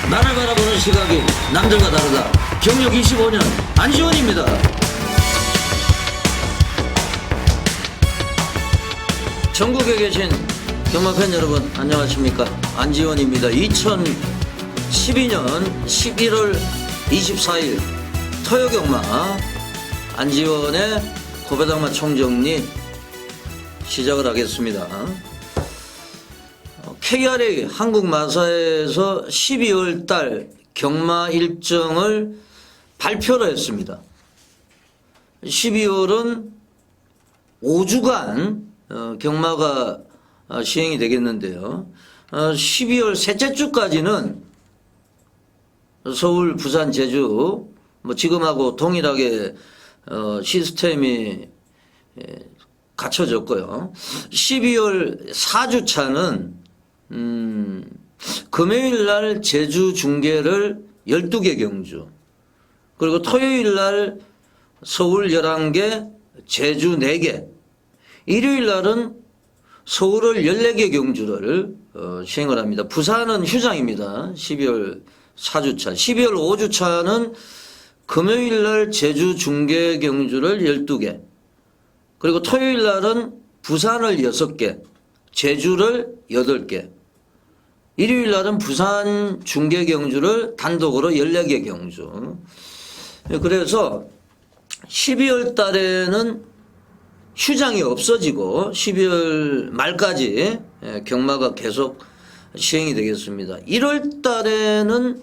나를 바라보는 시각이 남들과 다르다. 경력 25년 안지원입니다. 전국에 계신 경마팬 여러분 안녕하십니까. 안지원입니다. 2012년 11월 24일 토요경마 안지원의 고배당마 총정리 시작을 하겠습니다. KRA 한국마사에서 12월 달 경마 일정을 발표를 했습니다. 12월은 5주간 경마가 시행이 되겠는데요. 12월 셋째 주까지는 서울, 부산, 제주 지금하고 동일하게 시스템이 갖춰졌고요. 12월 4주차는 금요일날 제주 중계를 12개 경주, 그리고 토요일날 서울 11개, 제주 4개, 일요일날은 서울을 14개 경주를 시행을 합니다. 부산은 휴장입니다. 12월 4주차. 12월 5주차는 금요일날 제주 중계 경주를 12개, 그리고 토요일날은 부산을 6개, 제주를 8개, 일요일날은 부산 중계 경주를 단독으로 14개 경주. 그래서 12월 달에는 휴장이 없어지고 12월 말까지 경마가 계속 시행이 되겠습니다. 1월 달에는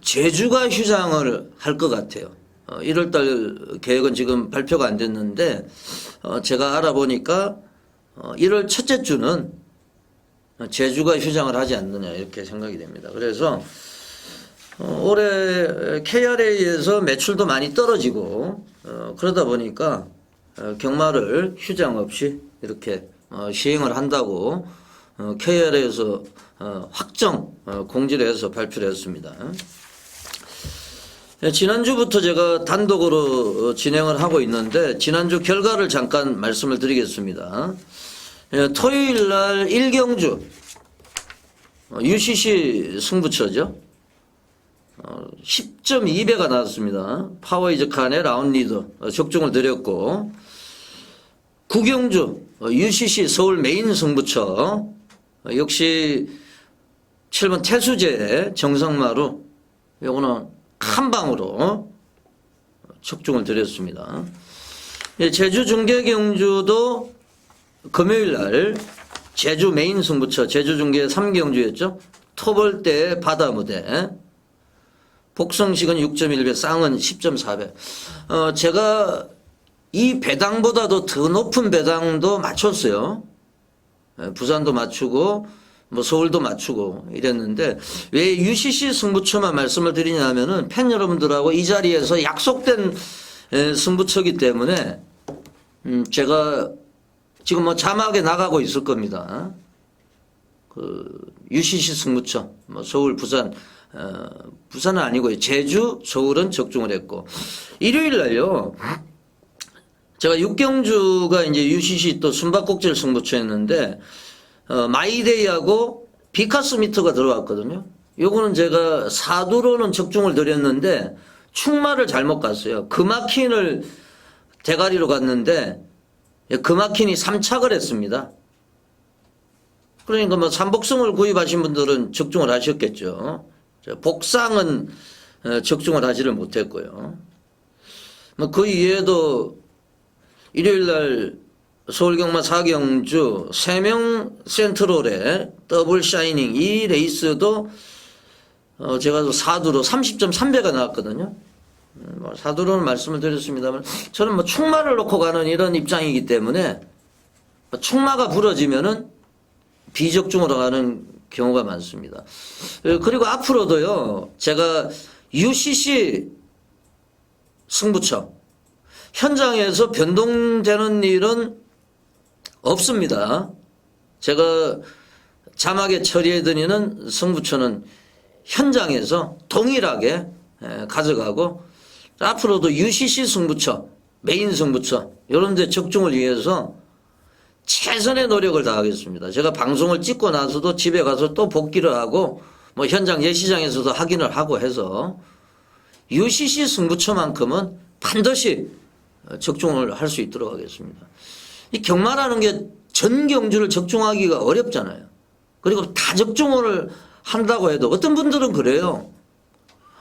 제주가 휴장을 할 것 같아요. 1월 달 계획은 지금 발표가 안 됐는데 제가 알아보니까 1월 첫째 주는 제주가 휴장을 하지 않느냐 이렇게 생각이 됩니다. 그래서 올해 KRA에서 매출도 많이 떨어지고 그러다 보니까 경마를 휴장 없이 이렇게 시행을 한다고 KRA에서 확정 공지를 해서 발표를 했습니다. 지난주부터 제가 단독으로 진행을 하고 있는데 지난주 결과를 잠깐 말씀을 드리겠습니다. 토요일 날 1경주 UCC 승부처죠. 10.2배가 나왔습니다. 파워이즈 칸의 라운드 리더 적중을 드렸고, 9경주 UCC 서울 메인 승부처 역시 7번 태수제 정상마루 요거는 한 방으로 적중을 드렸습니다. 제주 중계 경주도 금요일 날 제주 메인 승부처 제주 중계 3경주였죠. 토벌대 바다 무대 복성식은 6.1배, 쌍은 10.4배. 제가 이 배당보다도 더 높은 배당도 맞췄어요. 부산도 맞추고 서울도 맞추고 이랬는데 왜 UCC 승부처만 말씀을 드리냐면은 팬 여러분들하고 이 자리에서 약속된 승부처이기 때문에 제가 지금 자막에 나가고 있을 겁니다. UCC 승부처 서울, 부산, 부산은 아니고요. 제주, 서울은 적중을 했고, 일요일 날요. 제가 6경주가 이제 UCC 또 숨바꼭질 승부처였는데, 마이데이하고 비카스 미터가 들어왔거든요. 요거는 제가 4두로는 적중을 드렸는데, 충마를 잘못 갔어요. 금화킨을 대가리로 갔는데, 금화킨이 3착을 했습니다. 그러니까 삼복성을 구입하신 분들은 적중을 하셨겠죠. 복상은 적중을 하지를 못했고요. 그 이외에도 일요일날 서울경마 4경주 3명 센트럴의 더블 샤이닝 이 레이스도 제가 4두로 30.3배가 나왔거든요. 4두로는 말씀을 드렸습니다만 저는 충마를 놓고 가는 이런 입장이기 때문에 충마가 부러지면은 비적중으로 가는 경우가 많습니다. 그리고 앞으로도요, 제가 UCC 승부처 현장에서 변동되는 일은 없습니다. 제가 자막에 처리해드리는 승부처는 현장에서 동일하게 가져가고 앞으로도 UCC 승부처, 메인 승부처 이런 데 적중을 위해서 최선의 노력을 다하겠습니다. 제가 방송을 찍고 나서도 집에 가서 또 복귀를 하고 뭐 현장 예시장에서도 확인을 하고 해서 UCC 승부처만큼은 반드시 적중을 할 수 있도록 하겠습니다. 이 경마라는 게 전 경주를 적중하기가 어렵잖아요. 그리고 다 적중을 한다고 해도 어떤 분들은 그래요.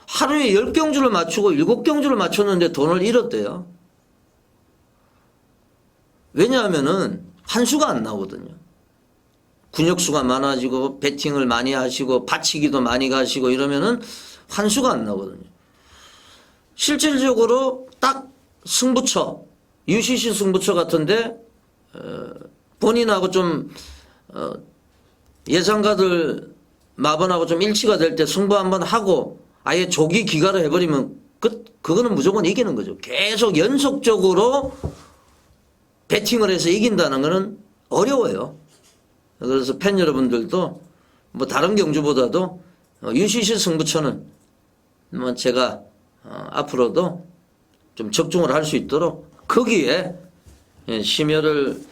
하루에 10경주를 맞추고 7경주를 맞췄는데 돈을 잃었대요. 왜냐하면은 환수가 안 나오거든요. 근육수가 많아지고 배팅을 많이 하시고 받치기도 많이 가시고 이러면은 환수가 안 나오거든요. 실질적으로 딱 승부처, UCC 승부처 같은데 본인하고 좀 예상가들 마번하고 좀 일치가 될 때 승부 한번 하고 아예 조기 기가를 해버리면 그거는 무조건 이기는 거죠. 계속 연속적으로 배팅을 해서 이긴다는 거는 어려워요. 그래서 팬 여러분들도 뭐 다른 경주보다도 UCC 승부처는 뭐 제가 앞으로도 좀 적중을 할 수 있도록 거기에 심혈을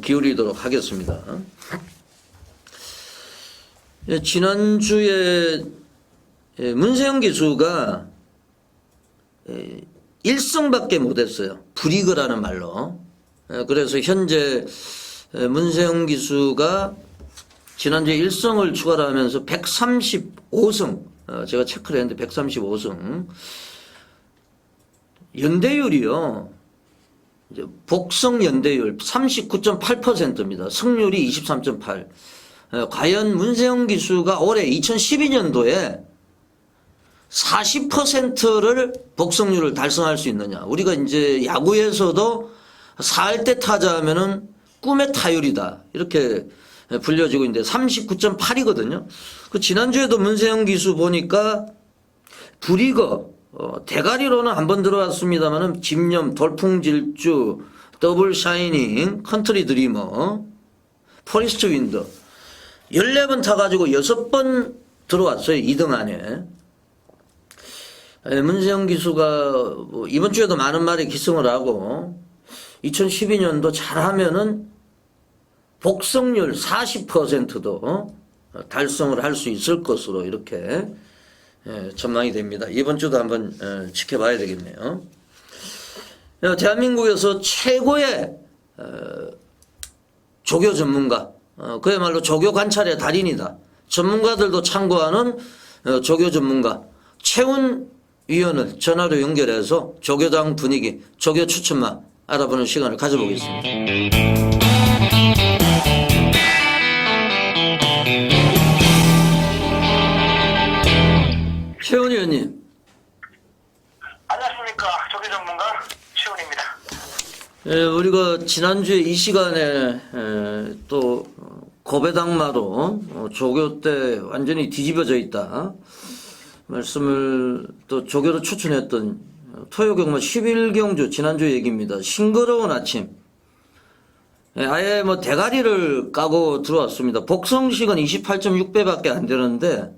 기울이도록 하겠습니다. 지난주에 문세영 기수가 1승밖에 못했어요. 불이거라는 말로. 그래서 현재 문세영 기수가 지난주에 1승을 추가를 하면서 135승, 제가 체크를 했는데 135승. 연대율이요. 이제 복성 연대율 39.8%입니다. 승률이 23.8. 과연 문세영 기수가 올해 2012년도에 40%를 복성률을 달성할 수 있느냐. 우리가 이제 야구에서도 4할대 타자 하면은 꿈의 타율이다. 이렇게 불려지고 있는데 39.8이거든요. 그 지난주에도 문세영 기수 보니까 불이거, 대가리로는 한 번 들어왔습니다만은 집념, 돌풍질주, 더블 샤이닝, 컨트리 드리머, 포리스트 윈더 14번 타가지고 6번 들어왔어요. 2등 안에. 문세영 기수가 이번 주에도 많은 말에 기승을 하고 2012년도 잘하면은 복성률 40%도 달성을 할 수 있을 것으로 이렇게 전망이 됩니다. 이번 주도 한번 지켜봐야 되겠네요. 대한민국에서 최고의 조교 전문가, 그야말로 조교 관찰의 달인이다. 전문가들도 참고하는 조교 전문가 최훈 위원을 전화로 연결해서 조교당 분위기, 조교 추천만 알아보는 시간을 가져보겠습니다. 최훈 의원님. 안녕하십니까. 조교 전문가 최훈입니다. 우리가 지난주에 이 시간에 또 고배당마로 조교 때 완전히 뒤집어져 있다 말씀을 또 조교로 추천했던 토요경마 11경주 지난주 얘기입니다. 싱그러운 아침. 아예 뭐 대가리를 까고 들어왔습니다. 복성식은 28.6배밖에 안 되는데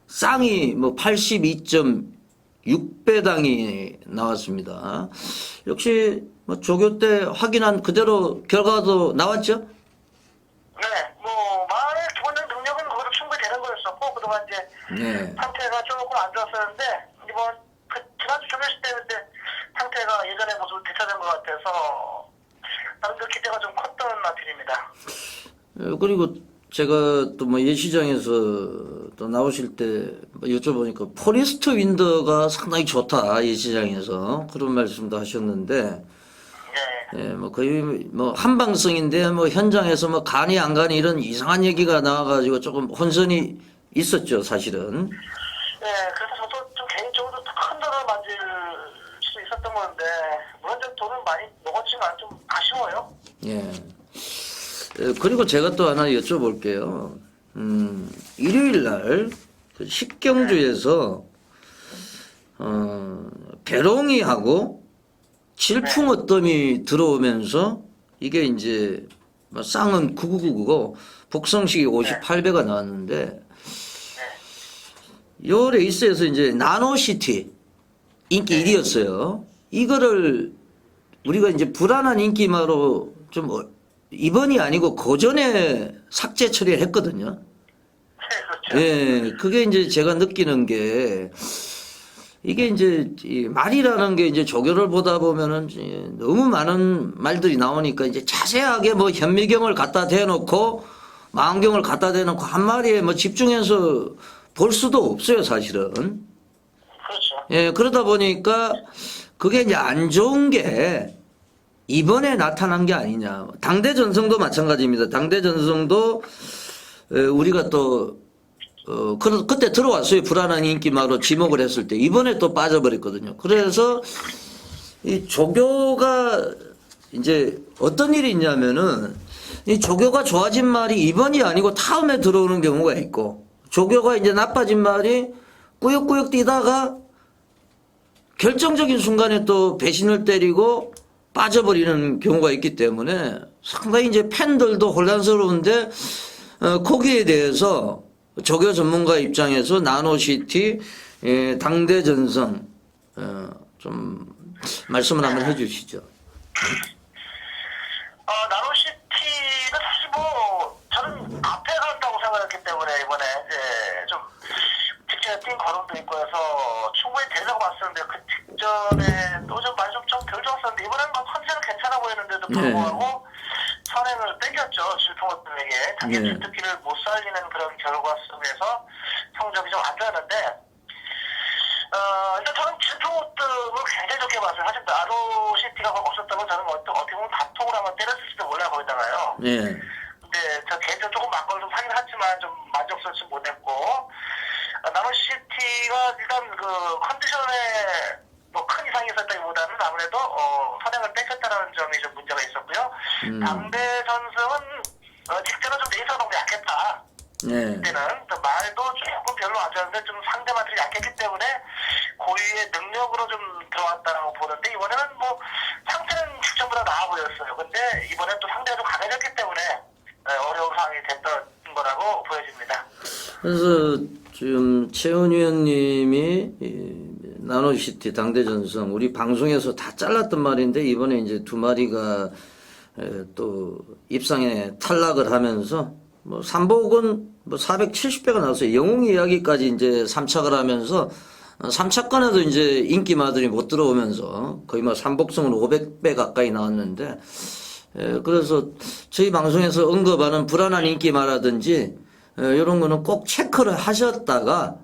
쌍이 뭐 82.6배당이 나왔습니다. 역시 뭐 조교 때 확인한 그대로 결과도 나왔죠? 네, 뭐 마을의 기본적인 능력은 거기서 충분히 되는 거였었고 그동안 이제 상태가 조금 안 좋았었는데 이번 지난주 조교실 때 그때 상태가 예전의 모습을 되찾은 것 같아서 나름대로 기대가 좀 컸던 나필입니다. 그리고 제가 또 뭐 예시장에서 또 나오실 때 여쭤보니까 포리스트 윈더가 상당히 좋다 예시장에서 그런 말씀도 하셨는데 뭐 거의 뭐 한방성인데 뭐 현장에서 뭐 가니 안 가니 이런 이상한 얘기가 나와가지고 조금 혼선이 있었죠 사실은. 네, 그래서 저도 좀 개인적으로 큰 돈을 만질 수 있었던 건데 물론 좀 돈을 많이 먹었지만 좀 아쉬워요. 예. 그리고 제가 또 하나 여쭤볼게요. 일요일 날 그 식경주에서 배롱이하고 질풍어뜸이 들어오면서 이게 이제 뭐 쌍은 9999고 복성식이 58배가 나왔는데 요 레이스에서 이제 나노시티 인기 1위였어요. 이거를 우리가 이제 불안한 인기마로 좀 이번이 아니고 고전에 삭제 처리를 했거든요. 네, 그렇죠. 예, 그게 이제 제가 느끼는 게 이게 이제 이 말이라는 게 이제 조교를 보다 보면은 이제 너무 많은 말들이 나오니까 이제 자세하게 뭐 현미경을 갖다 대놓고 망원경을 갖다 대놓고 한 마리에 뭐 집중해서 볼 수도 없어요, 사실은. 그렇죠. 예, 그러다 보니까 그게 이제 안 좋은 게 이번에 나타난 게 아니냐. 당대 전성도 마찬가지입니다. 당대 전성도 우리가 또 그때 들어왔어요. 불안한 인기마로 지목을 했을 때. 이번에 또 빠져버렸거든요. 그래서 이 조교가 이제 어떤 일이 있냐면은 이 조교가 좋아진 말이 이번이 아니고 다음에 들어오는 경우가 있고 조교가 이제 나빠진 말이 꾸역꾸역 뛰다가 결정적인 순간에 또 배신을 때리고 빠져버리는 경우가 있기 때문에 상당히 이제 팬들도 혼란스러운데 거기에 대해서 조교 전문가 입장에서 나노시티 당대 전성 좀 말씀을 한번 해주시죠. 나노시티는 사실 뭐 저는 앞에 간다고 생각했기 때문에 이번에 이제 좀 직전에 뛴 걸음도 있고 해서 충분히 되려고 봤었는데 그 직전에 또 좀 많이 좀 덜 좋았었는데 이번에는 뭐 컨셉은 괜찮아 보였는데도 불구하고 선행을 땡겼죠. 질풍어뜸에게 자기 주특기를 못 살리는 그런 결과 속에서 성적이 좀 안 좋았는데 일단 저는 질풍어뜸을 굉장히 좋게 봤어요. 사실 나노시티가 없었다면 저는 어떻게 보면 밥통을 한번 때렸을지도 몰라요. 거기다가요. 근데 저 개인적으로 조금 막걸리 좀 사긴 했지만 좀 만족스럽지 못했고 나노시티가 일단 그 컨디션에 뭐 큰 이상이 있었다기보다는 아무래도 선행을 뺏겼다는 점이 좀 문제가 있었고요. 당대 전승은 직전에 좀 내서가 너무 약했다. 그때는 말도 조금 별로 안 좋았는데 좀 상대마들이 약했기 때문에 고유의 능력으로 좀 들어왔다고 보는데 이번에는 뭐 상태는 직전보다 나아 보였어요. 근데 이번에 또 상대가 좀 강해졌기 때문에 어려운 상황이 됐던 거라고 보여집니다. 그래서 지금 최은 위원님이 나노시티 당대 전성 우리 방송에서 다 잘랐던 말인데 이번에 이제 두 마리가 또 입상에 탈락을 하면서 뭐 삼복은 뭐 470배가 나왔어요. 영웅 이야기까지 이제 3착을 하면서 3착권에도 이제 인기마들이 못 들어오면서 거의 뭐 삼복승은 500배 가까이 나왔는데 그래서 저희 방송에서 언급하는 불안한 인기마라든지 이런 거는 꼭 체크를 하셨다가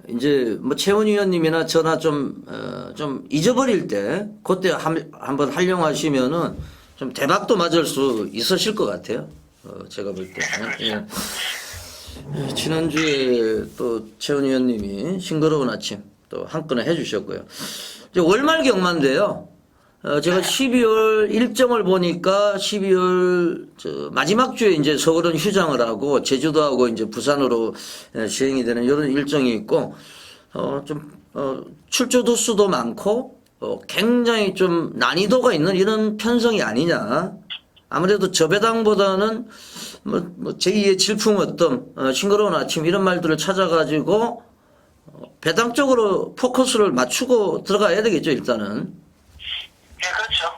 이제 뭐 최원 위원님이나 저나 좀 잊어버릴 때 그때 한번 활용하시면은 좀 대박도 맞을 수 있으실 것 같아요. 제가 볼 때. 예. 지난주에 또 최원 위원님이 싱그러운 아침 또 한 건을 해주셨고요. 이제 월말 경마인데요. 제가 12월 일정을 보니까 12월 마지막 주에 이제 서울은 휴장을 하고 제주도하고 이제 부산으로 시행이 되는 이런 일정이 있고 출조 도수도 많고 굉장히 좀 난이도가 있는 이런 편성이 아니냐. 아무래도 저배당보다는 뭐 제2의 질풍어떤 싱그러운 아침 이런 말들을 찾아가지고 배당 쪽으로 포커스를 맞추고 들어가야 되겠죠, 일단은. 네, 그렇죠.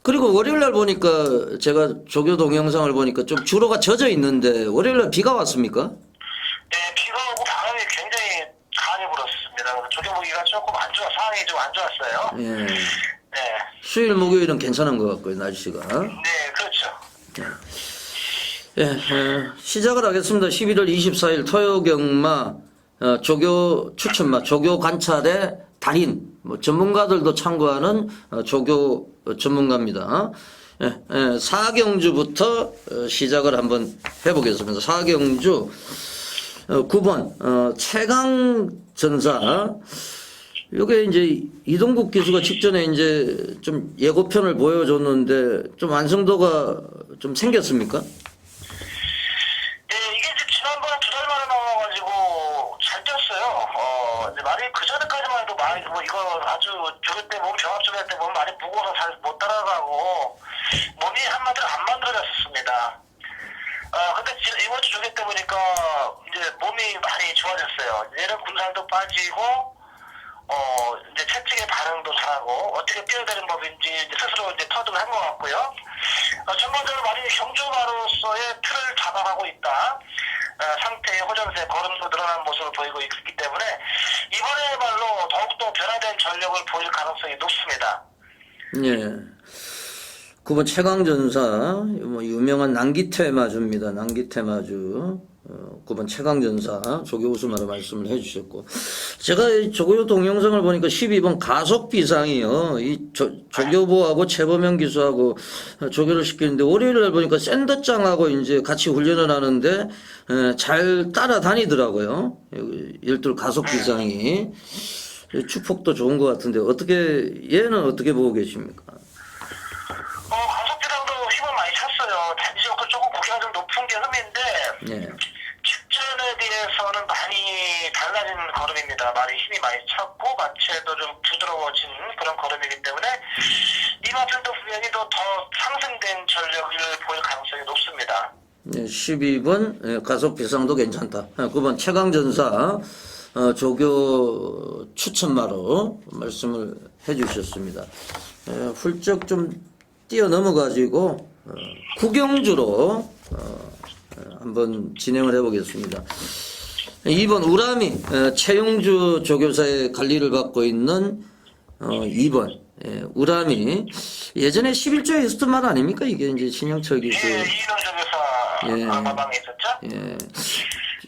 그리고 월요일날 보니까 제가 조교 동영상을 보니까 좀 주로가 젖어 있는데 월요일날 비가 왔습니까? 네, 비가 오고 바람이 굉장히 강하게 불었습니다. 조교 보기가 조금 상황이 좀 안 좋았어요. 예. 네. 수요일, 목요일은 괜찮은 것 같고요, 날씨가. 네, 그렇죠. 예, 시작을 하겠습니다. 11월 24일 토요경마 조교 추천마, 조교 관찰의 달인, 뭐 전문가들도 참고하는 조교 전문가입니다. 예, 4경주부터 시작을 한번 해보겠습니다. 4경주 9번 최강전사. 요게 이제 이동국 기수가 직전에 이제 좀 예고편을 보여줬는데 좀 완성도가 좀 생겼습니까? 네, 이게 이제 지난번에 2달 만에 나와가지고 잘 뛰었어요. 이제 말이 그 전에까지만 해도 말이 뭐 이거 아주 조교 때 몸 경합 때 몸 많이 무거워서 잘 못 따라가고 몸이 한마디로 안 만들어졌었습니다. 근데 이번 주 조교 때 보니까 이제 몸이 많이 좋아졌어요. 얘는 군살도 빠지고 이제 채찍의 반응도 잘하고 어떻게 뛰어야 되는 법인지 이제 스스로 이제 터득을 한 것 같고요. 전반적으로 말이 경주마로서의 틀을 잡아가고 있다. 상태의 호전세, 걸음도 늘어난 모습을 보이고 있기 때문에 이번에야말로 더욱더 변화된 전력을 보일 가능성이 높습니다. 예. 9번 최강전사, 뭐 유명한 난기태 마주입니다. 난기태 마주. 9번 최강전사 조교 우수마로 말씀을 해주셨고, 제가 이 조교 동영상을 보니까 12번 가속비상이요. 이 조교부하고 최범영 기수하고 조교를 시키는데 월요일날 보니까 샌더장하고 이제 같이 훈련을 하는데 잘 따라다니더라고요. 일들 가속비상이 축복도 좋은 것 같은데 얘는 어떻게 보고 계십니까? 가속비상도 힘을 많이 찼어요. 단지 조금 고개가 좀 높은 게 흠인데. 예. 직전에 비해서는 많이 달라진 걸음입니다. 많이 힘이 많이 찼고 마체도 좀 부드러워진 그런 걸음이기 때문에 이 마필도 분명히 더 상승된 전력을 보일 가능성이 높습니다. 네, 12번 가속 비상도 괜찮다. 9번 최강전사 조교 추천마로 말씀을 해주셨습니다. 훌쩍 좀 뛰어넘어가지고 구경주로 한번 진행을 해보겠습니다. 2번 우라미 최용주 조교사의 관리를 받고 있는 2번 우라미 예전에 11조에 있었던 말 아닙니까? 이게 이제 신영철 기수. 예, 이인호 조교사 마방에 있었죠? 예.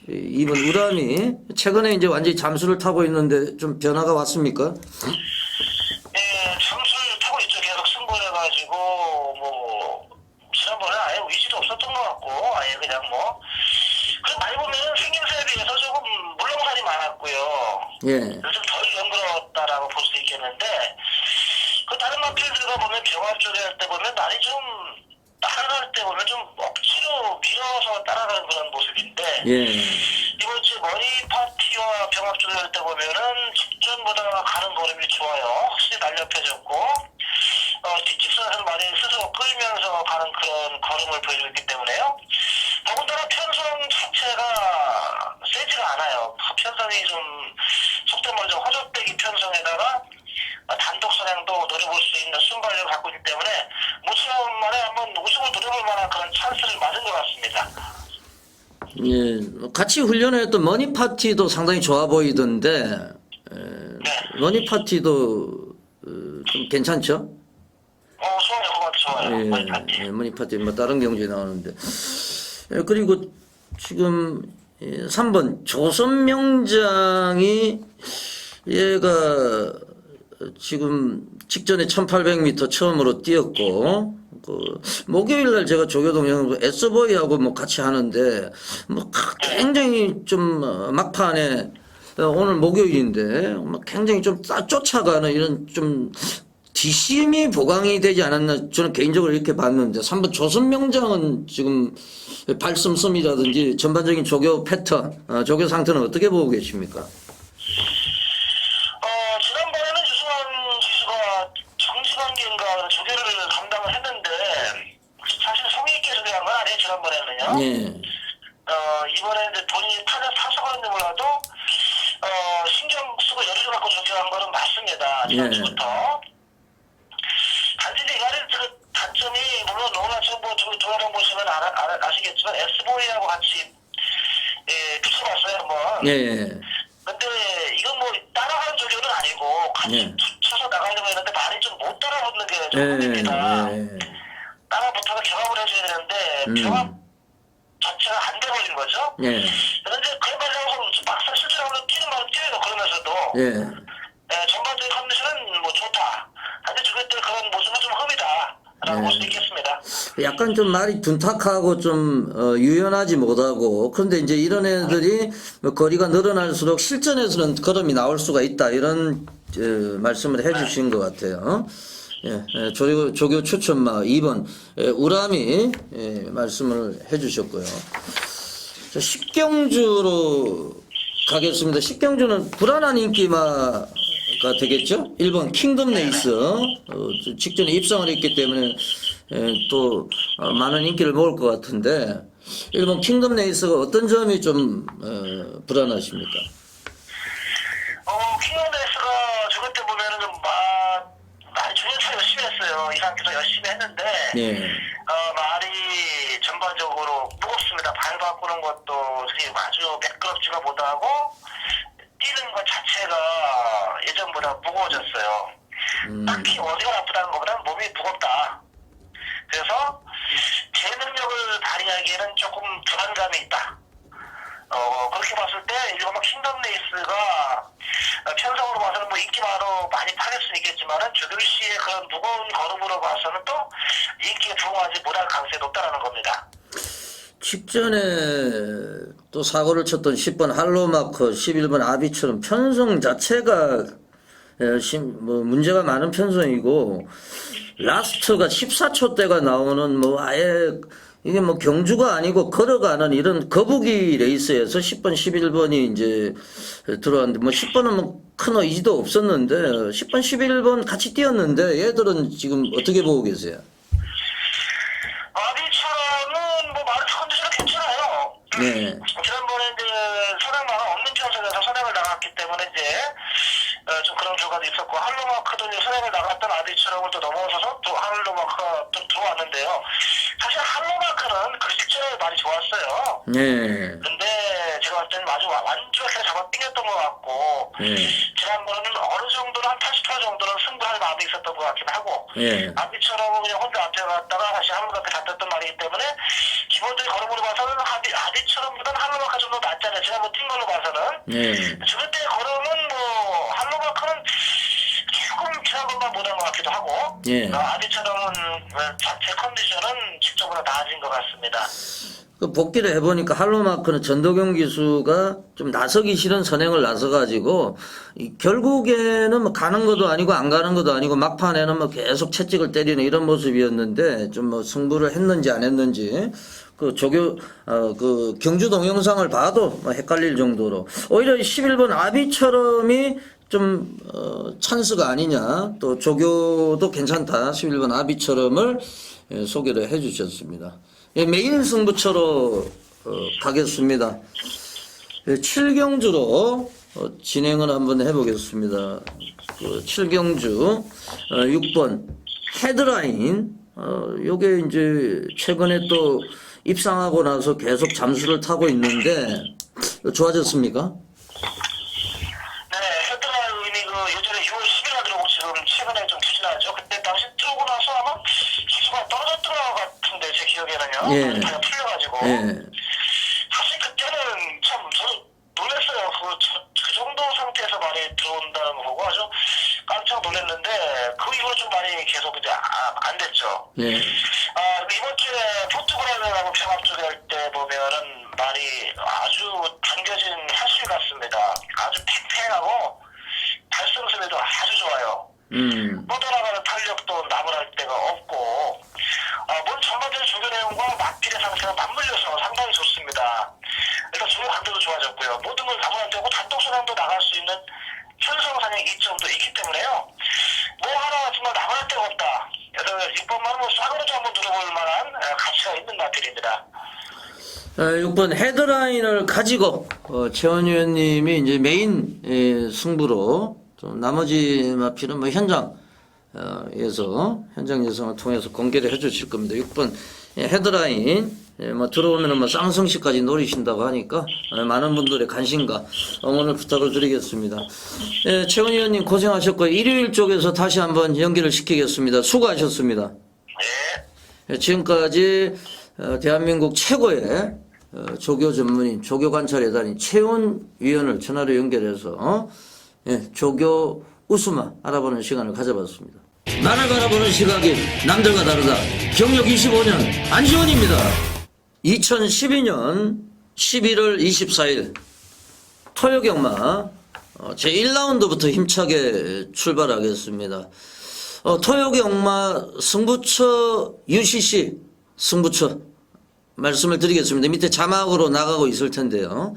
2번 우라미 최근에 이제 완전히 잠수를 타고 있는데 좀 변화가 왔습니까? 예, 잠수를 타고 있죠. 계속 승부해가지고 뭐 지난번에 아예 의지도 없었던 것 같고 아예 그냥 뭐 그리고 많이 보면 생김새에 비해서 조금 물렁살이 많았고요. 예. 요즘 덜 연그러웠다라고 볼 수 있겠는데 그 다른 마필들과 보면 병합 쪽에 할 때 보면 날이 좀 따라갈 때 보면 좀 억지로 밀어서 따라가는 그런 모습인데 이번 주 머리 파티와 병합 쪽에 할 때 보면은 직전보다 가는 걸음이 좋아요. 확실히 날렵해졌고 뒷직선에서 많이 스스로 끌면서 가는 그런 걸음을 보여주고 있기 때문에요. 더군다나 편성 자체가 세지가 않아요. 편성이 좀 속된 말로 허접대기 편성에다가 단독 선행도 노려볼 수 있는 순발력을 갖고 있기 때문에 모처럼 만에 한번 우승을 노려볼 만한 그런 찬스를 맞은 것 같습니다. 예, 같이 훈련을 했던 머니 파티도 상당히 좋아 보이던데 머니 파티도 좀 괜찮죠? 좋아요. 예, 머니 파티. 머니 파티 뭐 다른 경주에 나오는데 그리고 지금 3번 조선명장이 얘가 지금 직전에 1800m 처음으로 뛰었고 목요일 날 제가 조교동영 S보이하고 뭐 같이 하는데 뭐 굉장히 좀 막판에 오늘 목요일인데 뭐 굉장히 좀 쫓아가는 이런 좀 뒷심이 보강이 되지 않았나 저는 개인적으로 이렇게 봤는데 3번 조선명장은 지금 발씀섬이라든지 전반적인 조교 패턴, 조교 상태는 어떻게 보고 계십니까? 지난번에는 유승환 기수가 정치관계인가 조교를 감당을 했는데 사실 성의 있게 조교한 건 아니에요. 지난번에는요. 예. 이번에 이제 본인이 타자 타석하는지 몰라도 신경 쓰고 여유를 갖고 조교한 거는 맞습니다. 지난주부터. 단지 이거를 단점이 물론 너무나 뭐 동영상 보시면 아시겠지만 S보이하고 같이 붙여봤어요 한번. 예. 근데 이건 뭐 따라가는 조교는 아니고 같이 쳐서 나가려고 했는데 많이 좀 못 따라붙는 게 조금입니다. 따라붙어서 경합을 해줘야 되는데 경합 자체가 안 돼버린 거죠. 그런데 그래가지고 막상 실제로 뛰는 건 뛰어요. 그러면서도 전반적인 컨디션은 뭐 좋다. 근데 저것들 그런 모습은 좀 흠이다라고 볼 수 있겠습니다. 약간 좀 말이 둔탁하고 좀 유연하지 못하고 그런데 이제 이런 애들이 거리가 늘어날수록 실전에서는 걸음이 나올 수가 있다 이런 말씀을 해주신 것 같아요. 조교 추천마 2번 우람이 말씀을 해주셨고요. 자, 십경주로 가겠습니다. 십경주는 불안한 인기마가 되겠죠? 1번 킹덤 레이스 직전에 입상을 했기 때문에 또 많은 인기를 모을 것 같은데 1번 킹덤 레이스가 어떤 점이 좀 불안하십니까? 킹덤 레이스가 저것 때 보면은 좀 많이 조연차 열심히 했어요. 이 상태에서 열심히 했는데 무겁지가 못하고 뛰는 것 자체가 예전보다 무거워졌어요. 딱히 어디가 나쁘다는 것보다는 몸이 무겁다. 그래서 제 능력을 발휘하기에는 조금 불안감이 있다. 그렇게 봤을 때 일본 킹덤 레이스가 편성으로 봐서는 뭐 인기마로 많이 팔릴 수는 있겠지만은 조규 씨의 그런 무거운 걸음으로 봐서는 또 인기에 부응하지 못할 가능성이 높다는 겁니다. 직전에 또 사고를 쳤던 10번 할로마커, 11번 아비처럼 편성 자체가 문제가 많은 편성이고 라스트가 14초대가 나오는 뭐 아예 이게 뭐 경주가 아니고 걸어가는 이런 거북이 레이스에서 10번, 11번이 이제 들어왔는데 뭐 10번은 뭐 큰 의지도 없었는데 10번, 11번 같이 뛰었는데 얘들은 지금 어떻게 보고 계세요? 아비처럼은 뭐 마르트 컨디션은 괜찮아요. 네. 지난번에 이제 선행마가 없는 편성에서 선행을 나갔기 때문에 이제 좀 그런 결과도 있었고 할로마크도 이제 선행을 나갔던 아비처럼을 또 넘어서서 또 할로마크가 좀 들어왔는데요. 사실 할로마크는 그 직전에 많이 좋았어요. 네. 근데 제가 봤을 때는 아주 완벽하게 잡아 당겼던 것 같고 지난번에는 어느 정도는 한 80% 정도는 승부할 마음이 있었던 것 같긴 하고 아비처럼은 그냥 혼자 앞에 갔다가 다시 할로마크 잡혔던 말이기 때문에 기본적인 걸음으로 봐서는 아비처럼보다는 할로마크가 좀 더 낫잖아요. 지난번 뛴 걸로 봐서는 그때 걸음은 뭐 할로마크는 조금 지난번만 못한 것 같기도 하고 아비처럼은 자체 컨디션은 직접보다 나아진 것 같습니다. 그 복귀를 해보니까 할로마크는 전도경 기수가 좀 나서기 싫은 선행을 나서가지고 결국에는 뭐 가는 것도 아니고 안 가는 것도 아니고 막판에는 뭐 계속 채찍을 때리는 이런 모습이었는데 좀 뭐 승부를 했는지 안 했는지 그 그 경주 동영상을 봐도 뭐 헷갈릴 정도로 오히려 11번 아비처럼이 좀 찬스가 아니냐 또 조교도 괜찮다 11번 아비처럼을 소개를 해주셨습니다. 메인 승부처로 가겠습니다. 7경주로 진행을 한번 해보겠습니다. 7경주 6번 헤드라인 요게 이제 최근에 또 입상하고 나서 계속 잠수를 타고 있는데 좋아졌습니까? 네, 헤드라인이 그 예전에 6월 10일날이라고 지금 최근에 좀 추진하죠. 그때 당시 들어오고 나서 아마 기수가 떨어졌던 것 같은데 제 기억에는요. 그냥 풀려가지고. 사실 그때는 참 저는 놀랐어요. 그 정도 상태에서 많이 들어온다는 거 보고 아주 깜짝 놀랐는데 그 이후로 좀 많이 계속 이제 안 됐죠. 이번 주에 포르투갈하고 병합주례 할 때 보면은 말이 아주 당겨진 혈실 같습니다. 아주 팽팽하고 발성소리도 아주 좋아요. 뻗어나가는 탄력도 나무랄 데가 없고 뭔 전반적인 조교 내용과 막길의 상태가 맞물려서 상당히 좋습니다. 일단 조교 강도도 좋아졌고요. 모든 걸 나무랄 데고 단독선행도 나갈 수 있는 편성상의 이점도 있기 때문에요. 뭐 하나 정말 나무랄 데가 없다. 6번만 뭐 싸그러져 한번 들어볼 만한 가치가 있는 마필입니다. 6번 헤드라인을 가지고 최원 의원님이 이제 메인 승부로 좀 나머지 마필은 뭐 현장 예성을 통해서 공개를 해주실 겁니다. 6번 헤드라인 뭐 들어오면은 뭐 쌍성시까지 노리신다고 하니까 많은 분들의 관심과 응원을 부탁을 드리겠습니다. 최원 의원님 고생하셨고 일요일 쪽에서 다시 한번 연결을 시키겠습니다. 수고하셨습니다. 지금까지 대한민국 최고의 조교 전문인, 조교 관찰의 달인 최원 위원을 전화로 연결해서 조교 웃음아 알아보는 시간을 가져봤습니다. 나를 바라보는 시각이 남들과 다르다. 경력 25년 안지원입니다. 2012년 11월 24일 토요경마 제1라운드부터 힘차게 출발하겠습니다. 토요경마 승부처 UCC 승부처 말씀을 드리겠습니다. 밑에 자막으로 나가고 있을 텐데요.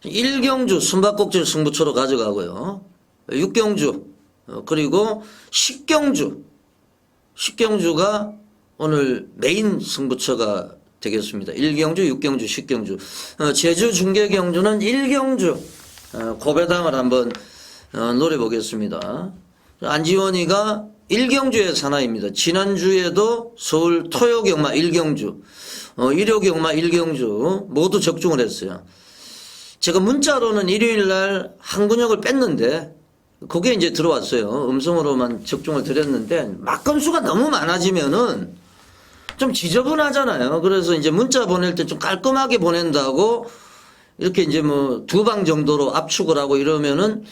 1경주 숨바꼭질 승부처로 가져가고요. 6경주 그리고 10경주가 오늘 메인 승부처가 되겠습니다. 1경주, 6경주, 10경주. 제주 중계경주는 1경주 고배당을 한번 노려보겠습니다. 안지원이가 1경주의 사나이입니다. 지난주에도 서울 토요경마 1경주, 일요경마 1경주 모두 적중을 했어요. 제가 문자로는 일요일 날 한근육을 뺐는데 그게 이제 들어왔어요. 음성으로만 적중을 드렸는데 막건수가 너무 많아지면은 좀 지저분하잖아요. 그래서 이제 문자 보낼 때 좀 깔끔하게 보낸다고 이렇게 이제 뭐 2방 정도로 압축을 하고 이러면은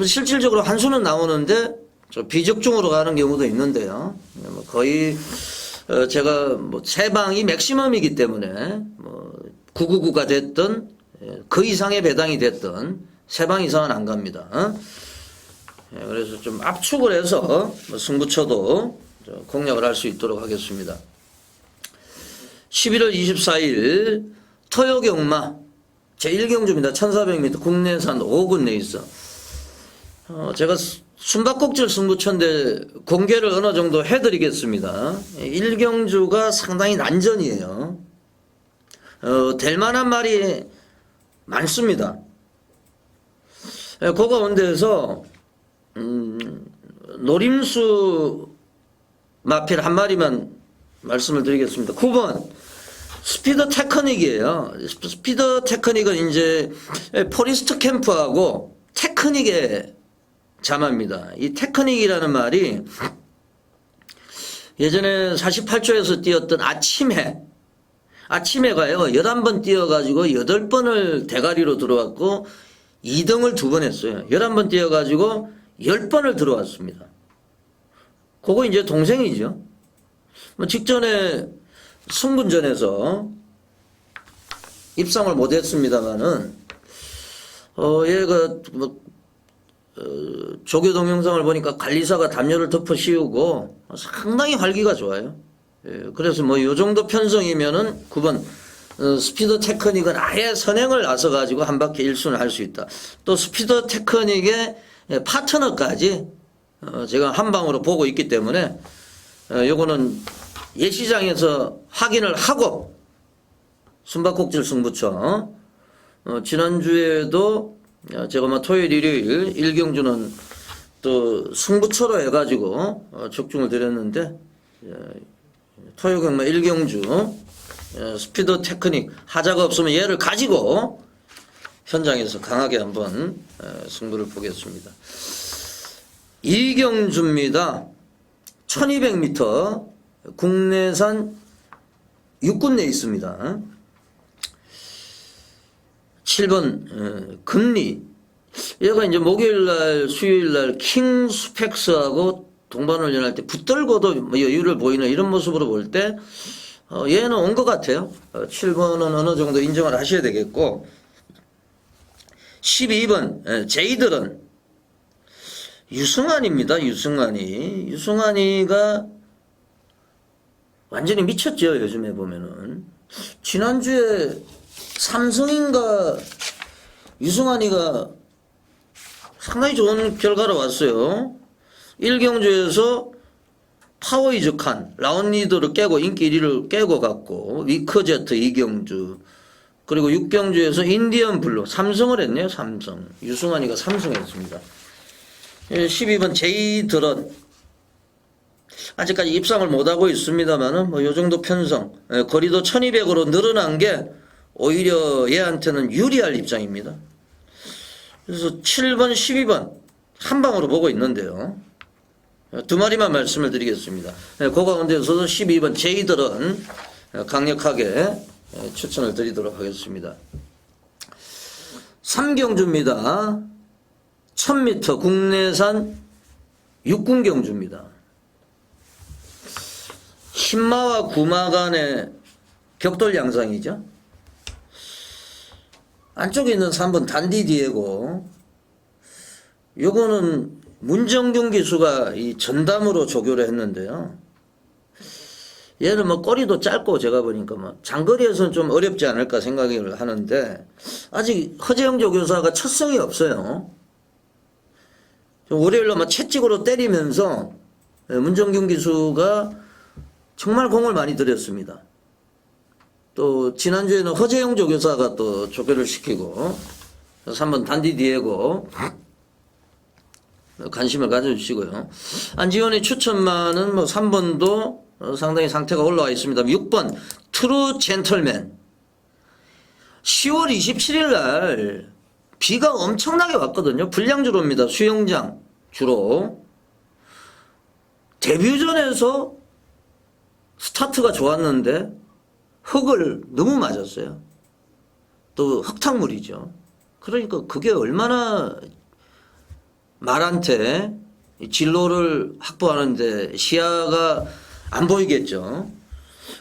실질적으로 한 수는 나오는데 좀 비적중으로 가는 경우도 있는데요. 뭐 거의 제가 뭐 3방이 맥시멈이기 때문에 뭐 999가 됐든 그 이상의 배당이 됐든 3방 이상은 안 갑니다. 그래서 좀 압축을 해서 승부처도 공략을 할 수 있도록 하겠습니다. 11월 24일 토요경마 제1경주입니다. 1400m 국내산 5군 레이스. 제가 숨바꼭질 승부처인데 공개를 어느 정도 해드리겠습니다. 1경주가 상당히 난전이에요. 될 만한 말이 많습니다. 그 가운데에서 노림수 마필 한 마리만 말씀을 드리겠습니다. 9번 스피더 테크닉이에요. 스피더 테크닉은 이제 포리스트 캠프하고 테크닉의 자마입니다. 이 테크닉이라는 말이 예전에 48초에서 뛰었던 아침해가요. 11번 뛰어가지고 8번을 대가리로 들어왔고 2등을 2번 했어요. 11번 뛰어가지고 10번을 들어왔습니다. 그거 이제 동생이죠. 직전에 승분전에서 입상을 못했습니다만은 얘가 조교 동영상을 보니까 관리사가 담요를 덮어 씌우고 상당히 활기가 좋아요. 그래서 뭐 요 정도 편성이면은 9번 스피더 테크닉은 아예 선행을 나서 가지고 한 바퀴 1순을 할 수 있다. 또 스피더 테크닉의 파트너까지 제가 한 방으로 보고 있기 때문에 요거는 예시장에서 확인을 하고 숨바꼭질 승부처 지난주에도 제가 뭐 토요일 일요일 1경주는 또 승부처로 해가지고 적중을 드렸는데 토요경마 1경주 스피드 테크닉 하자가 없으면 얘를 가지고 현장에서 강하게 한번 승부를 보겠습니다. 2경주입니다. 1200m 국내산 육군 내에 있습니다. 7번 금리 얘가 이제 목요일날 수요일날 킹스펙스하고 동반훈련할 때 붙들고도 뭐 여유를 보이는 이런 모습으로 볼 때 얘는 온 것 같아요. 7번은 어느 정도 인정을 하셔야 되겠고 12번 제이들은 유승환입니다. 유승환이가 완전히 미쳤죠. 요즘에 보면은 지난주에 삼성인가 유승환이가 상당히 좋은 결과로 왔어요. 1경주에서 파워이즈 칸 라운리더를 깨고 인기 1위를 깨고 갔고 위커제트 2경주 그리고 6경주에서 인디언 블루 삼성을 했네요. 삼성 유승환이가 삼성했습니다. 12번 제이드런 아직까지 입상을 못하고 있습니다만은 뭐 요 정도 편성 거리도 1200으로 늘어난 게 오히려 얘한테는 유리할 입장입니다. 그래서 7번 12번 한 방으로 보고 있는데요. 2마리만 말씀을 드리겠습니다. 그 가운데서도 12번 제이들은 강력하게 추천을 드리도록 하겠습니다. 3경주입니다. 1000m 국내산 육군경주입니다. 신마와 구마 간의 격돌 양상이죠. 안쪽에 있는 3번 단디 디에고 요거는 문정균 기수가 이 전담으로 조교를 했는데요. 얘는 뭐 꼬리도 짧고 제가 보니까 뭐 장거리에서는 좀 어렵지 않을까 생각을 하는데 아직 허재영 조교사가 첫성이 없어요. 월요일날 막 채찍으로 때리면서 문정균 기수가 정말 공을 많이 들였습니다. 또 지난주에는 허재영 조교사가 또 조교를 시키고 3번 단디 디에고 관심을 가져주시고요. 안지원의 추천만은 뭐 3번도 상당히 상태가 올라와 있습니다. 6번 트루 젠틀맨 10월 27일 날 비가 엄청나게 왔거든요. 불량주로입니다. 수영장 주로. 데뷔전에서 스타트가 좋았는데 흙을 너무 맞았어요. 또 흙탕물이죠. 그러니까 그게 얼마나 말한테 진로를 확보하는데 시야가 안 보이겠죠.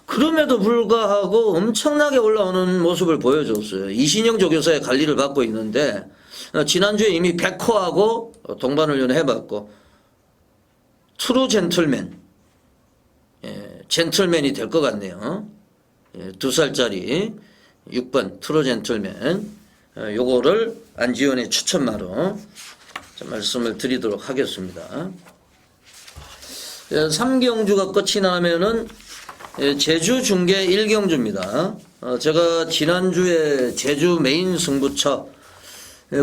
그럼에도 불구하고 엄청나게 올라오는 모습을 보여줬어요. 이신영 조교사의 관리를 받고 있는데 지난주에 이미 백호하고 동반훈련을 해봤고 트루 젠틀맨, 젠틀맨이 될 것 같네요. 2살짜리 6번 트루 젠틀맨, 요거를 안지원의 추천마로 말씀을 드리도록 하겠습니다. 3경주가 끝이 나면은 제주 중계 1경주입니다. 제가 지난주에 제주 메인 승부처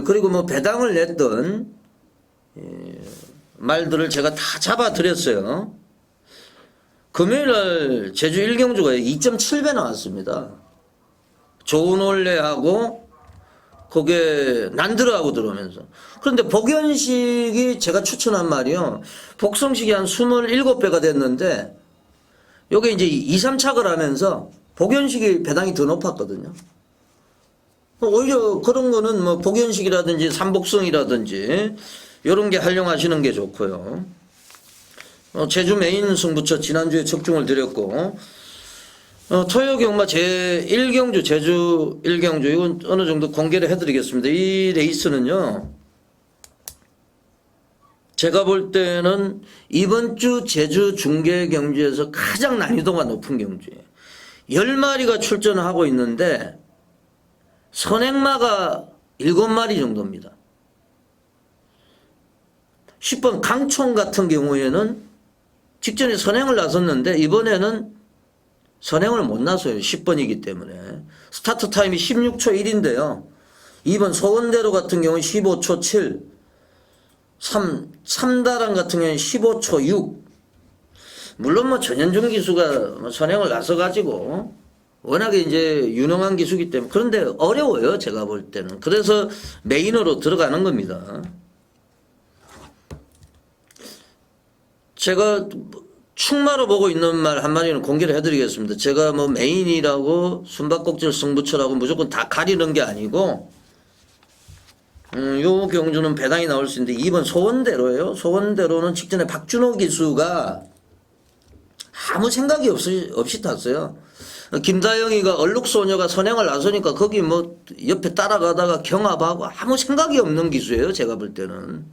그리고 뭐 배당을 냈던 말들을 제가 다 잡아 드렸어요. 금요일날 제주 1경주가 2.7배 나왔습니다. 좋은 원래하고 거기에 난드르하고 들어오면서. 그런데 복연식이 제가 추천한 말이요. 복성식이 한 27배가 됐는데 요게 이제 2, 3착을 하면서 복연식이 배당이 더 높았거든요. 오히려 그런 거는 뭐 복연식이라든지 삼복성이라든지 이런 게 활용하시는 게 좋고요. 제주 메인 승부처 지난주에 적중을 드렸고 토요경마 제1경주 제주 1경주 이건 어느 정도 공개를 해드리겠습니다. 이 레이스는요. 제가 볼 때는 이번 주 제주 중계 경주에서 가장 난이도가 높은 경주예요. 10마리가 출전하고 있는데 선행마가 7마리 정도입니다. 10번 강총 같은 경우에는 직전에 선행을 나섰는데 이번에는 선행을 못 나서요. 10번이기 때문에. 스타트 타임이 16초 1인데요. 2번 소원대로 같은 경우는 15초 7. 3다란 같은 경우는 15초 6. 물론 뭐 전현중 기수가 선행을 나서가지고 워낙에 이제 유능한 기수기 때문에 그런데 어려워요. 제가 볼 때는. 그래서 메인으로 들어가는 겁니다. 제가 충마로 보고 있는 말 한마디는 공개를 해드리겠습니다. 제가 뭐 메인이라고 숨바꼭질 승부처라고 무조건 다 가리는 게 아니고 요 경주는 배당이 나올 수 있는데 2번 소원대로예요. 소원대로는 직전에 박준호 기수가 아무 생각이 없이 탔어요. 김다영이가 얼룩소녀가 선행을 나서니까 거기 뭐 옆에 따라가다가 경합하고 아무 생각이 없는 기수예요. 제가 볼 때는.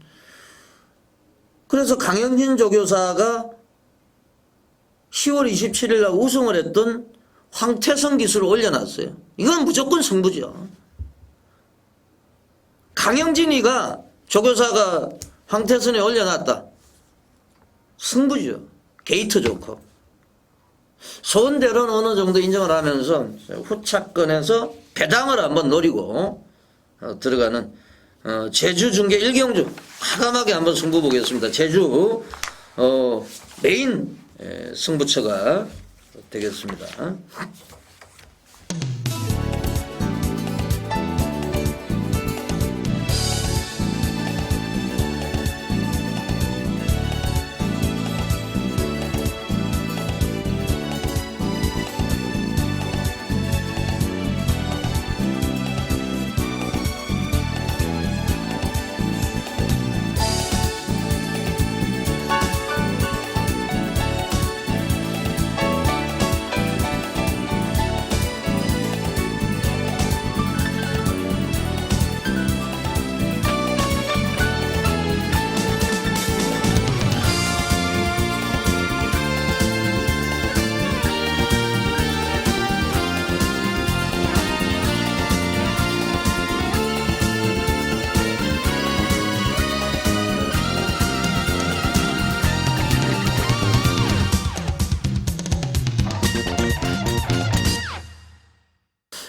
그래서 강영진 조교사가 10월 27일 날 우승을 했던 황태성 기수를 올려놨어요. 이건 무조건 승부죠. 강영진이가 조교사가 황태성에 올려놨다. 승부죠. 게이트 좋고. 소원대로는 어느 정도 인정을 하면서 후차권에서 배당을 한번 노리고 들어가는 제주 중계 1경주 과감하게 한번 승부 보겠습니다. 제주 메인 승부처가 되겠습니다.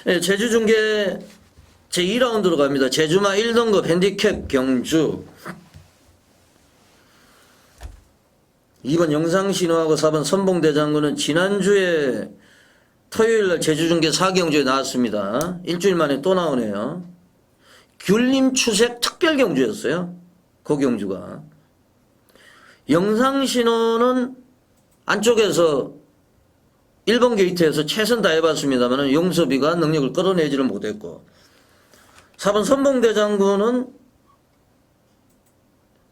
네, 제주 중계 제2라운드로 갑니다. 제주마 1등급 핸디캡 경주 2번 영상신호하고 4번 선봉대장군은 지난주에 토요일날 제주중계 4경주에 나왔습니다. 일주일 만에 또 나오네요. 귤림 추색 특별경주였어요. 그 경주가. 영상신호는 안쪽에서 1번 게이트에서 최선 다해봤습니다만 용섭이가 능력을 끌어내지를 못했고 4번 선봉대장군은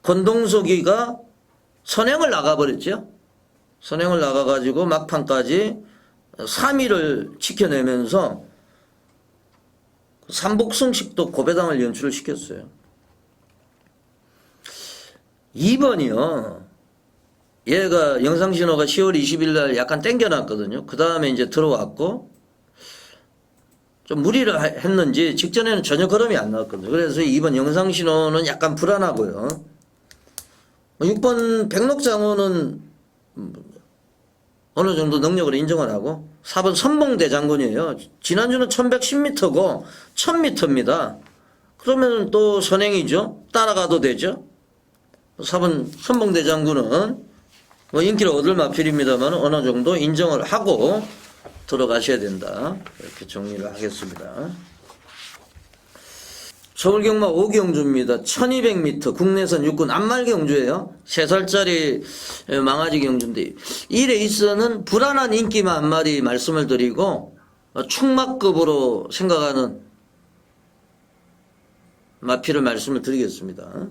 권동석이가 선행을 나가버렸죠. 선행을 나가가지고 막판까지 3위를 지켜내면서 삼복승식도 고배당을 연출을 시켰어요. 2번이요. 얘가 영상신호가 10월 20일 날 약간 땡겨놨거든요. 그 다음에 이제 들어왔고, 좀 무리를 했는지 직전에는 전혀 걸음이 안 나왔거든요. 그래서 2번 영상신호는 약간 불안하고요. 6번 백록장호는 어느 정도 능력을 인정을 하고, 4번 선봉대장군이에요. 지난주는 1110m고 1000m입니다. 그러면 또 선행이죠. 따라가도 되죠. 4번 선봉대장군은 뭐 인기를 얻을 마필입니다만 어느 정도 인정을 하고 들어가셔야 된다. 이렇게 정리를 하겠습니다. 서울경마 5경주입니다. 1200m 국내선 육군 안말경주예요. 3살짜리 망아지 경주인데 이 레이스는 불안한 인기만 한 마리 말씀을 드리고 충마급으로 생각하는 마필을 말씀을 드리겠습니다.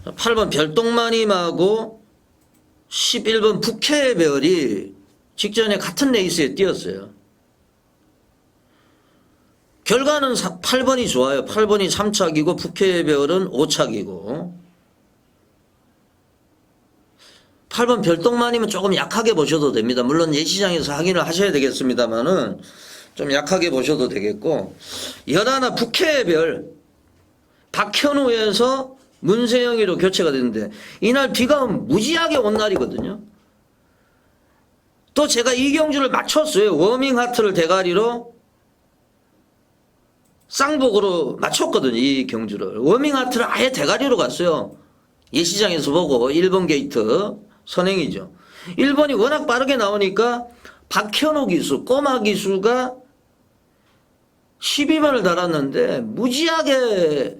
8번 별똥마님하고 11번 북해별이 직전에 같은 레이스에 뛰었어요. 결과는 8번이 좋아요. 8번이 3착이고 북해별은 5착이고 8번 별똥마님은 조금 약하게 보셔도 됩니다. 물론 예시장에서 확인을 하셔야 되겠습니다만은 좀 약하게 보셔도 되겠고 11 북해별 박현우에서 문세영이로 교체가 됐는데 이날 비가 무지하게 온 날이거든요. 또 제가 이 경주를 맞췄어요. 워밍하트를 대가리로 쌍복으로 맞췄거든요. 이 경주를. 워밍하트를 아예 대가리로 갔어요. 예시장에서 보고 1번 게이트 선행이죠. 1번이 워낙 빠르게 나오니까 박현우 기수, 꼬마 기수가 12번을 달았는데 무지하게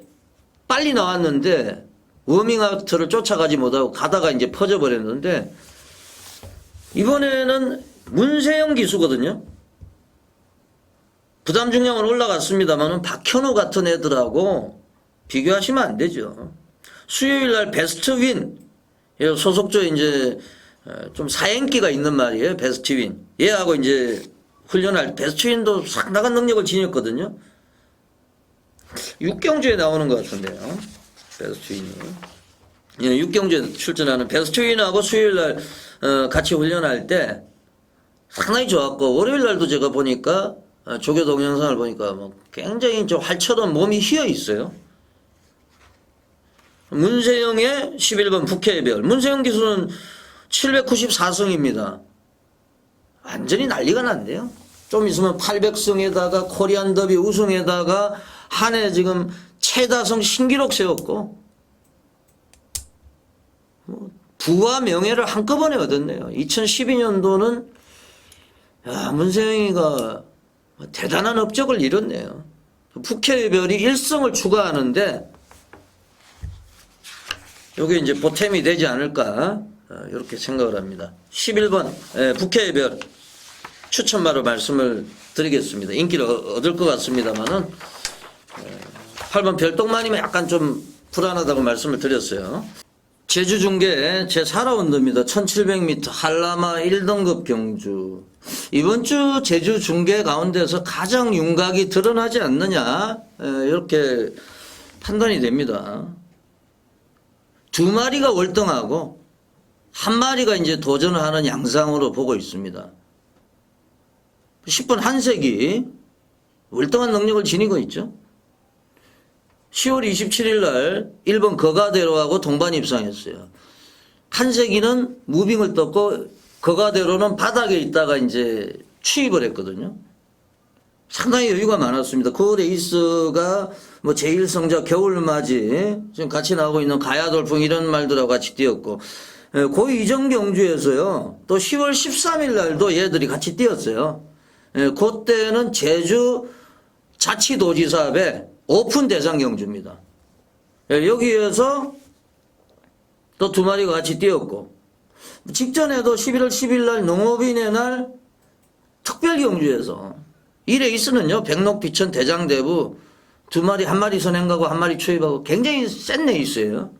빨리 나왔는데 워밍아웃을 쫓아가지 못하고 가다가 이제 퍼져버렸는데 이번에는 문세영 기수거든요. 부담 중량은 올라갔습니다만은 박현우 같은 애들하고 비교하시면 안 되죠. 수요일 날 베스트 윈 소속조에 이제 좀 사행기가 있는 말이에요. 베스트 윈 얘하고 이제 훈련할 베스트 윈도 상당한 능력을 지녔거든요. 6경주에 나오는 것 같은데요. 베스트윈이. 예, 6경주에 출전하는 베스트윈하고 수요일날 같이 훈련할 때 상당히 좋았고 월요일날도 제가 보니까 조교 동영상을 보니까 뭐 굉장히 좀 활처럼 몸이 휘어 있어요. 문세영의 11번 북해별. 문세영 기수는 794승입니다. 완전히 난리가 났네요. 좀 있으면 800승에다가 코리안 더비 우승에다가 한 해 지금 최다승 신기록 세웠고 부와 명예를 한꺼번에 얻었네요. 2012년도는 문세영이가 대단한 업적을 이뤘네요. 북해별이 1승을 추가하는데 이게 이제 보탬이 되지 않을까 이렇게 생각을 합니다. 11번 북해별 추천마로 말씀을 드리겠습니다. 인기를 얻을 것 같습니다만은 8번 별똥마님은 약간 좀 불안하다고 말씀을 드렸어요. 제주중계 제4라운드입니다. 1700m 한라마 1등급 경주. 이번 주 제주중계 가운데서 가장 윤곽이 드러나지 않느냐 이렇게 판단이 됩니다. 2마리가 월등하고 1마리가 이제 도전을 하는 양상으로 보고 있습니다. 10번 한색이 월등한 능력을 지니고 있죠. 10월 27일 날 1번 거가대로하고 동반 입상했어요. 한색이는 무빙을 떴고 거가대로는 바닥에 있다가 이제 취입을 했거든요. 상당히 여유가 많았습니다. 그 레이스가 뭐 제1성적 겨울맞이 지금 같이 나오고 있는 가야돌풍 이런 말들하고 같이 뛰었고 고위 이정 경주에서요. 또 10월 13일 날도 얘들이 같이 뛰었어요. 그때는 제주 자치도지사업의 오픈 대상 경주입니다. 여기에서 또 두 마리가 같이 뛰었고, 직전에도 11월 10일 날 농업인의 날 특별 경주에서 이 레이스는요, 백록비천 대장대부 두 마리, 한 마리 선행가고 한 마리 초입하고 굉장히 센 레이스예요.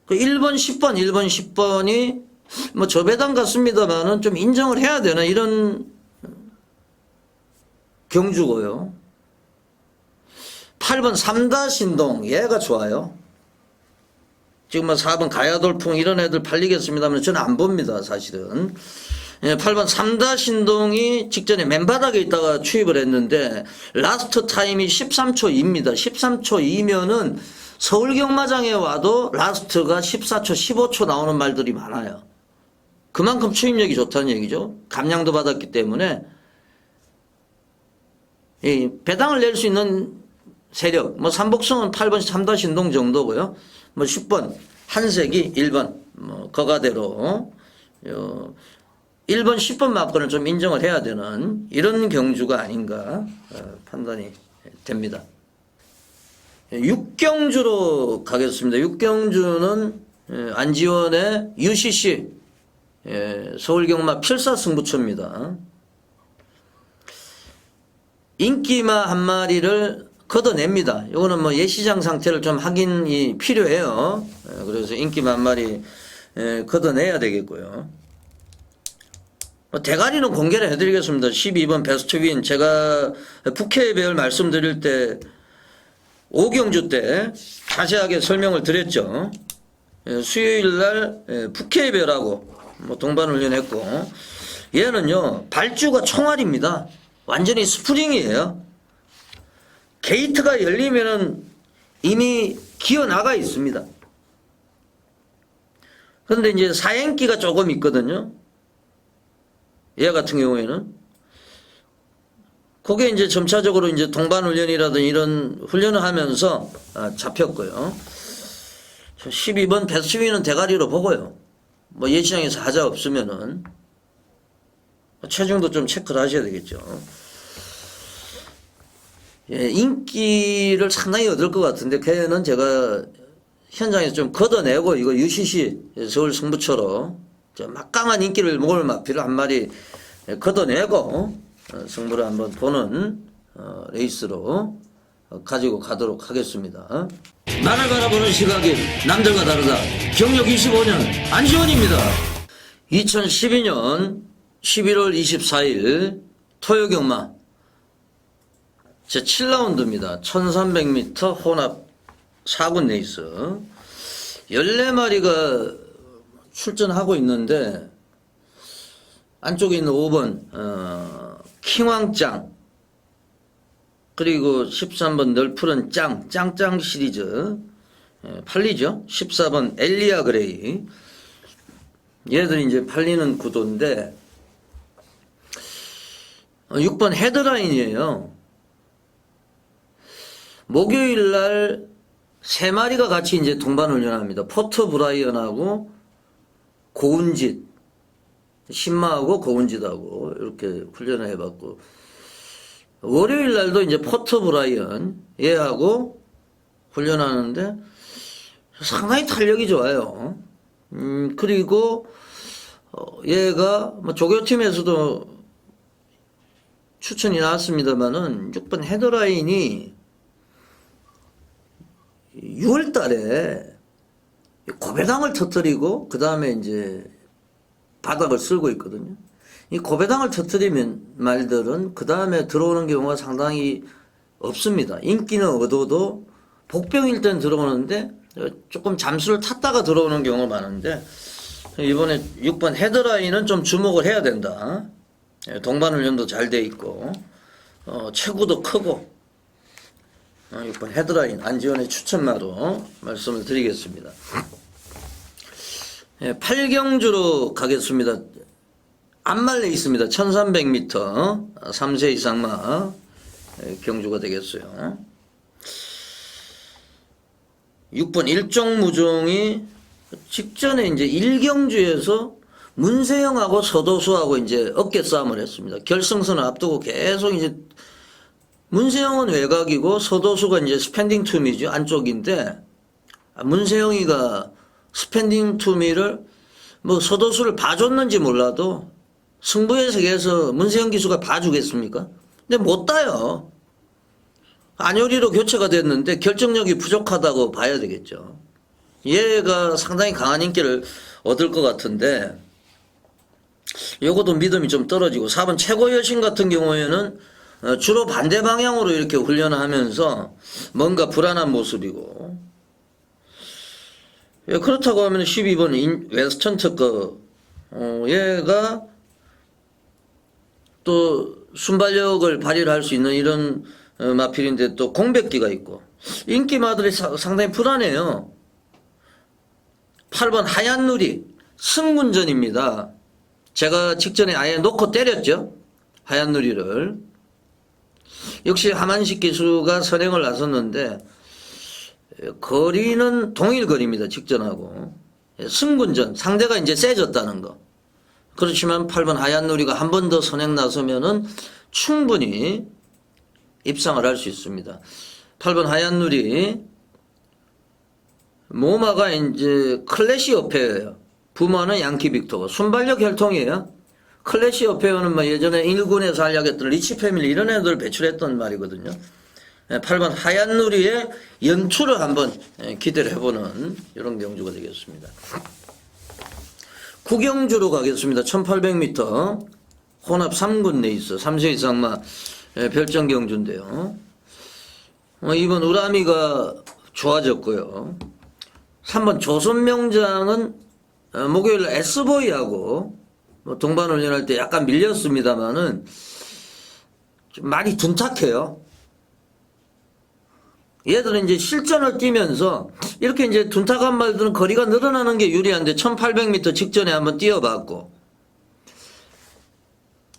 그 1번, 10번이 뭐 저배당 같습니다만은 좀 인정을 해야 되는 이런 경주고요. 8번 삼다신동, 얘가 좋아요. 지금 뭐 4번 가야돌풍 이런 애들 팔리겠습니다만 저는 안 봅니다, 사실은. 8번 삼다신동이 직전에 맨바닥에 있다가 추입을 했는데 라스트 타임이 13초 2입니다. 13초 2면은 서울 경마장에 와도 라스트가 14초 15초 나오는 말들이 많아요. 그만큼 추입력이 좋다는 얘기죠. 감량도 받았기 때문에 이 배당을 낼 수 있는 세력, 뭐 삼복성은 8번 삼다신동 정도고요. 뭐 10번 한색이 1번 뭐 거가대로 1번 10번 막건을 좀 인정을 해야 되는 이런 경주가 아닌가 판단이 됩니다. 6경주로 가겠습니다. 6경주는 안지원의 UCC 서울경마 필사승부처입니다. 인기마 한 마리를 걷어냅니다. 이거는 뭐 예시장 상태를 좀 확인이 필요해요. 그래서 인기마 한 마리 걷어내야 되겠고요. 대가리는 공개를 해드리겠습니다. 12번 베스트윈 제가 북해 배열 말씀드릴 때 5경주 때 자세하게 설명을 드렸죠. 수요일날 북해배라고 뭐 동반훈련했고 얘는요 발주가 총알입니다. 완전히 스프링이에요. 게이트가 열리면은 이미 기어 나가 있습니다. 그런데 이제 사행기가 조금 있거든요. 얘 같은 경우에는 그게 이제 점차적으로 이제 동반훈련이라든 이런 훈련을 하면서 잡혔고요. 12번 배수위는 대가리로 보고요. 뭐 예시장에서 하자 없으면은 체중도 좀 체크를 하셔야 되겠죠. 예, 인기를 상당히 얻을 것 같은데 걔는 제가 현장에서 좀 걷어내고 이거 UCC 서울 승부처로 막강한 인기를 목을 마피를 한 마리 걷어내고 승부를 한번 보는 레이스로 가지고 가도록 하겠습니다. 나를 바라보는 시각이 남들과 다르다. 경력 25년 안지원입니다. 2012년 11월 24일 토요경마 제 7라운드입니다. 1300m 혼합 4군 레이스 14마리가 출전하고 있는데 안쪽에 있는 5번 킹왕짱 그리고 13번 널푸른 짱짱 시리즈 팔리죠. 14번 엘리아 그레이 얘들이 이제 팔리는 구도인데 6번 헤드라인이에요. 목요일 날 3마리가 같이 이제 동반훈련합니다. 포터 브라이언하고 고운짓 신마하고 고운짓하고 이렇게 훈련을 해봤고 월요일 날도 이제 포터 브라이언 얘하고 훈련하는데 상당히 탄력이 좋아요. 그리고 얘가 뭐 조교팀에서도 추천이 나왔습니다만은 6번 헤드라인이 6월 달에 고배당을 터뜨리고 그 다음에 이제 바닥을 쓸고 있거든요. 이 고배당을 터뜨리면 말들은 그 다음에 들어오는 경우가 상당히 없습니다. 인기는 얻어도 복병일 땐 들어오는데 조금 잠수를 탔다가 들어오는 경우가 많은데 이번에 6번 헤드라인은 좀 주목을 해야 된다. 동반훈련도 잘 돼 있고 체구도 크고 6번 헤드라인 안지원의 추천마로 말씀을 드리겠습니다. 8경주로 가겠습니다. 안말레 있습니다. 1300m 3세 이상마 경주가 되겠어요. 6번 일종무종이 직전에 이제 일경주에서 문세영하고 서도수하고 이제 어깨 싸움을 했습니다. 결승선을 앞두고 계속 이제 문세영은 외곽이고 서도수가 이제 스탠딩 투미죠. 안쪽인데 문세영이가 스탠딩 투미를 뭐 서도수를 봐줬는지 몰라도 승부의 세계에서 문세영 기수가 봐주겠습니까? 근데 못 따요. 안효리로 교체가 됐는데 결정력이 부족하다고 봐야 되겠죠. 얘가 상당히 강한 인기를 얻을 것 같은데 요것도 믿음이 좀 떨어지고 4번 최고 여신 같은 경우에는 주로 반대 방향으로 이렇게 훈련하면서 뭔가 불안한 모습이고 그렇다고 하면 12번 웨스턴 특허 얘가 또 순발력을 발휘를 할 수 있는 이런 마필인데 또 공백기가 있고 인기마들이 상당히 불안해요. 8번 하얀 누리 승군전입니다. 제가 직전에 아예 놓고 때렸죠. 하얀 누리를. 역시 하만식 기수가 선행을 나섰는데 거리는 동일 거리입니다. 직전하고. 승군전 상대가 이제 세졌다는 거. 그렇지만 8번 하얀 누리가 한 번 더 선행 나서면은 충분히 입상을 할 수 있습니다. 8번 하얀 누리 모마가 이제 클래시 어페어예요. 부모는 양키 빅토고 순발력 혈통이에요. 클래시 어페어는 뭐 예전에 1군에서 활약했던 리치 패밀리 이런 애들 배출했던 말이거든요. 8번 하얀 누리의 연출을 한번 기대를 해보는 이런 경주가 되겠습니다. 구경주로 가겠습니다. 1800m 혼합 3군 레이스 3세 이상마 별정 경주인데요. 이번 우라미가 좋아졌고요. 3번 조선명장은 목요일 S보이하고 동반훈련할 때 약간 밀렸습니다만은 좀 많이 둔탁해요. 얘들은 이제 실전을 뛰면서 이렇게 이제 둔탁한 말들은 거리가 늘어나는 게 유리한데 1800m 직전에 한번 뛰어봤고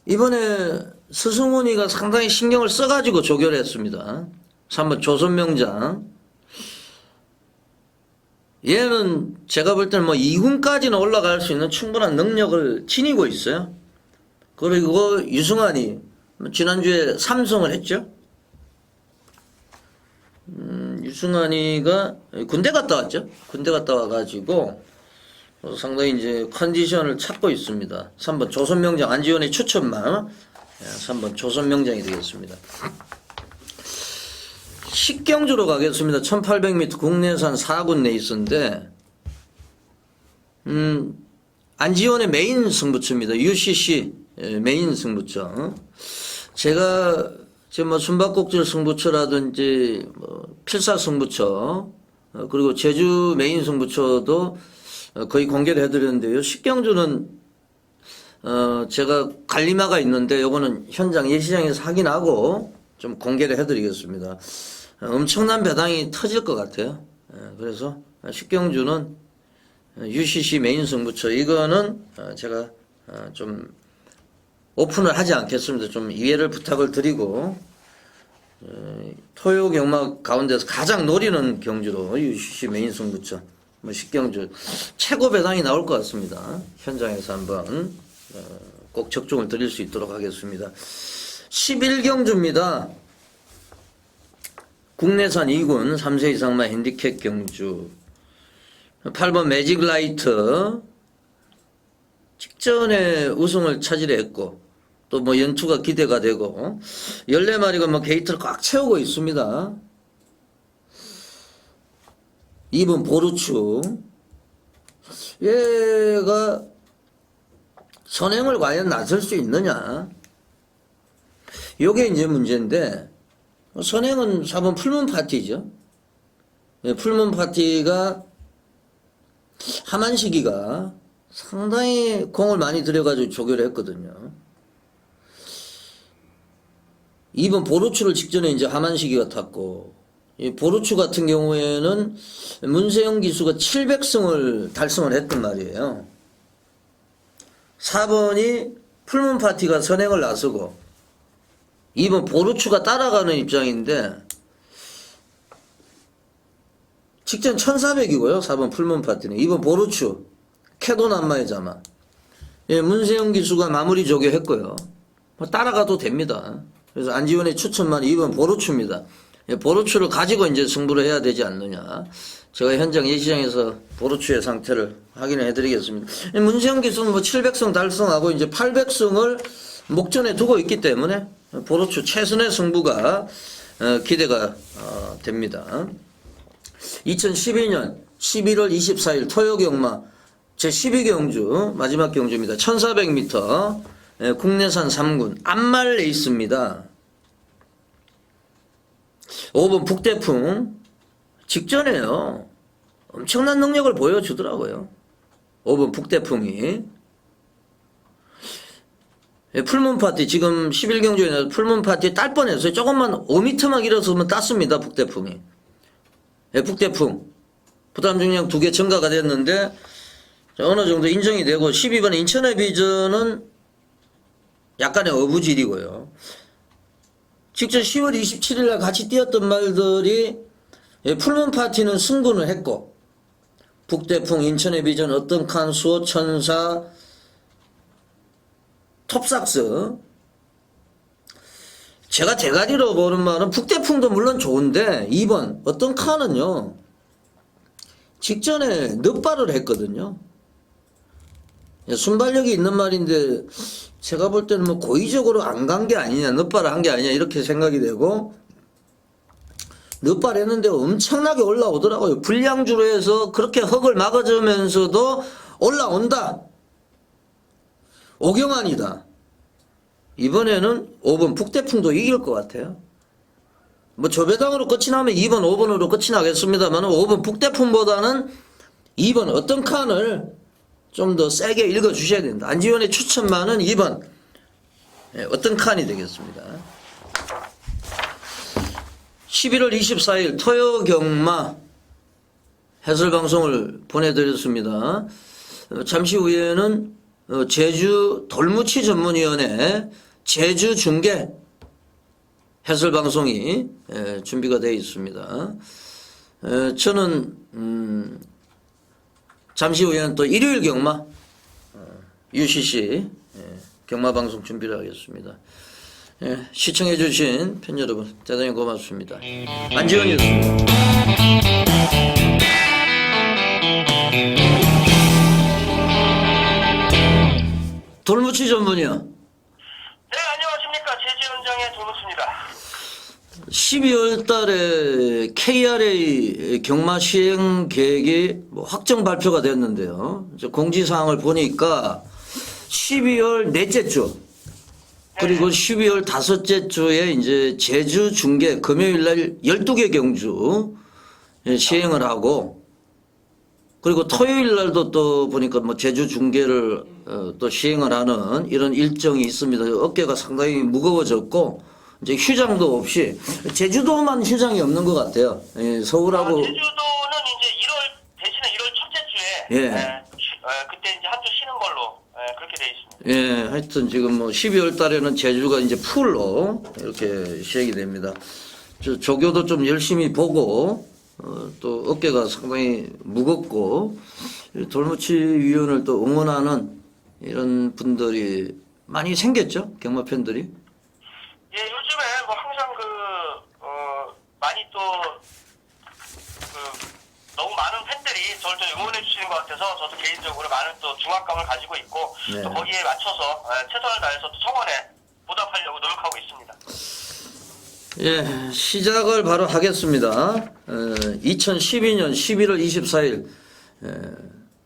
이번에 스승훈이가 상당히 신경을 써가지고 조결했습니다. 3번 조선명장 얘는 제가 볼 때는 뭐 2군까지는 올라갈 수 있는 충분한 능력을 지니고 있어요. 그리고 유승환이 지난주에 3승을 했죠. 유승환이가 군대 갔다 왔죠. 군대 갔다 와가지고 상당히 이제 컨디션을 찾고 있습니다. 3번 조선명장 안지원의 추천마 3번 조선명장이 되겠습니다. 식경주로 가겠습니다. 1800m 국내산 4군 레이스인데 안지원의 메인 승부처입니다. UCC 메인 승부처. 제가 지금 뭐 숨바꼭질 승부처라든지 뭐 필사 승부처 그리고 제주 메인 승부처도 거의 공개를 해드렸는데요. 식경주는 제가 관리마가 있는데 요거는 현장 예시장에서 확인하고 좀 공개를 해드리겠습니다. 엄청난 배당이 터질 것 같아요. 그래서 식경주는 UCC 메인 승부처 이거는 제가 좀 오픈을 하지 않겠습니다. 좀 이해를 부탁을 드리고 토요 경마 가운데서 가장 노리는 경주로 UCC 메인 승부처 뭐 식경주 최고 배당이 나올 것 같습니다. 현장에서 한번 꼭 적중을 드릴 수 있도록 하겠습니다. 11경주입니다. 국내산 2군 3세 이상마 핸디캡 경주 8번 매직 라이트 직전에 우승을 차지했고 또 뭐 연투가 기대가 되고 14마리가 뭐 게이트를 꽉 채우고 있습니다. 2번 보루추 얘가 선행을 과연 나설 수 있느냐 요게 이제 문제인데 선행은 4번 풀문 파티죠. 풀문 파티가 하만시기가 상당히 공을 많이 들여가지고 조교를 했거든요. 2번 보루추를 직전에 이제 하만시기가 탔고, 이 보루추 같은 경우에는 문세영 기수가 700승을 달성을 했단 말이에요. 4번이 풀문 파티가 선행을 나서고, 2번 보루추가 따라가는 입장인데, 직전 1400이고요. 4번 풀문 파티는. 2번 보르추. 캐도남마의 자마. 예, 문세영 기수가 마무리 조교했고요. 뭐 따라가도 됩니다. 그래서 안지원의 추천만 2번 보르추입니다. 예, 보르추를 가지고 이제 승부를 해야 되지 않느냐. 제가 현장 예시장에서 보르추의 상태를 확인해 드리겠습니다. 예, 문세영 기수는 뭐 700승 달성하고 이제 800승을 목전에 두고 있기 때문에 보르추 최선의 승부가 기대가 됩니다. 2012년 11월 24일 토요경마 제12경주 마지막 경주입니다. 1400m 국내산 3군 암말 레이스입니다. 5번 북대풍 직전에요. 엄청난 능력을 보여주더라고요. 5번 북대풍이 풀문 파티 지금 11경주에 풀문 파티 딸 뻔했어요. 조금만 5m만 길었으면 땄습니다. 북대풍이. 북대풍 부담 중량 2개 증가가 됐는데 어느 정도 인정이 되고 12번 인천의 비전은 약간의 어부질이고요. 직전 10월 27일 날 같이 뛰었던 말들이 풀문 파티는 승군을 했고 북대풍 인천의 비전 어떤 칸 수호천사 톱삭스 제가 대가리로 보는 말은 북대풍도 물론 좋은데 2번 어떤 칸은요 직전에 늑발을 했거든요. 순발력이 있는 말인데 제가 볼 때는 뭐 고의적으로 안 간 게 아니냐 늑발을 한 게 아니냐 이렇게 생각이 되고 늑발 했는데 엄청나게 올라오더라고요. 불량주로 해서 그렇게 흙을 막아주면서도 올라온다. 오경환이다. 이번에는 5번 북대풍도 이길 것 같아요. 뭐 조배당으로 끝이 나면 2번 5번으로 끝이 나겠습니다만 5번 북대풍보다는 2번 어떤 칸을 좀 더 세게 읽어주셔야 된다. 안지원의 추천만은 2번 어떤 칸이 되겠습니다. 11월 24일 토요경마 해설방송을 보내드렸습니다. 잠시 후에는 제주 돌무치 전문위원회 제주 중계 해설방송이 준비가 되어 있습니다. 저는 잠시 후에는 또 일요일 경마 UCC 경마방송 준비를 하겠습니다. 시청해 주신 팬 여러분 대단히 고맙습니다. 안지원이었습니다. 돌무치 전문이요. 네, 안녕하십니까. 제주 현장의 돌무치입니다. 12월 달에 KRA 경마 시행 계획이 확정 발표가 됐는데요. 공지사항을 보니까 12월 넷째 주, 그리고 12월 다섯째 주에 이제 제주 중계 금요일 날 12개 경주 시행을 하고, 그리고 토요일 날도 또 보니까 뭐 제주 중계를 또 시행을 하는 이런 일정이 있습니다. 어깨가 상당히 무거워졌고, 이제 휴장도 없이 제주도만 휴장이 없는 것 같아요. 서울하고 제주도는 이제 1월 대신에 1월 첫째 주에 그때 이제 한 주 쉬는 걸로 그렇게 돼 있습니다. 예, 하여튼 지금 뭐 12월 달에는 제주가 이제 풀로 이렇게 시행이 됩니다. 조교도 좀 열심히 보고 또 어깨가 상당히 무겁고 돌무치 위원을 또 응원하는 이런 분들이 많이 생겼죠, 경마 팬들이. 예, 요즘에 뭐 항상 많이 또 너무 많은 팬들이 저를 좀 응원해 주시는 것 같아서 저도 개인적으로 많은 또 중압감을 가지고 있고 또 거기에 맞춰서 최선을 다해서 또 성원에 보답하려고 노력하고 있습니다. 예, 시작을 바로 하겠습니다. 2012년 11월 24일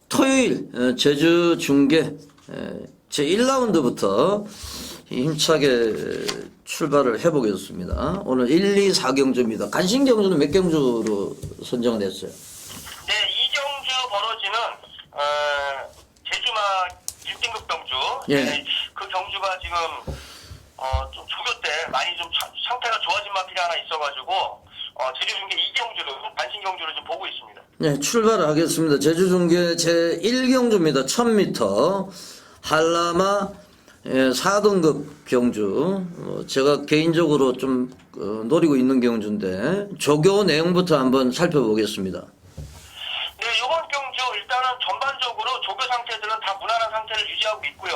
토요일 제주 중계 제1라운드부터 힘차게 출발을 해보겠습니다. 오늘 1, 2, 4경주입니다. 간신 경주는 몇 경주로 선정을 했어요? 네, 2경주 벌어지는 제주마 1등급 경주. 예. 네, 그 경주가 지금 좀 조교 때 많이 좀 상태가 좋아진 마필이 하나 있어가지고 제주 중계 2경주로 간신 경주를 좀 보고 있습니다. 네, 출발을 하겠습니다. 제주 중계 제1경주입니다. 1000m 한라마 4등급 경주. 제가 개인적으로 좀 노리고 있는 경주인데 조교 내용부터 한번 살펴보겠습니다. 상태를 유지하고 있고요.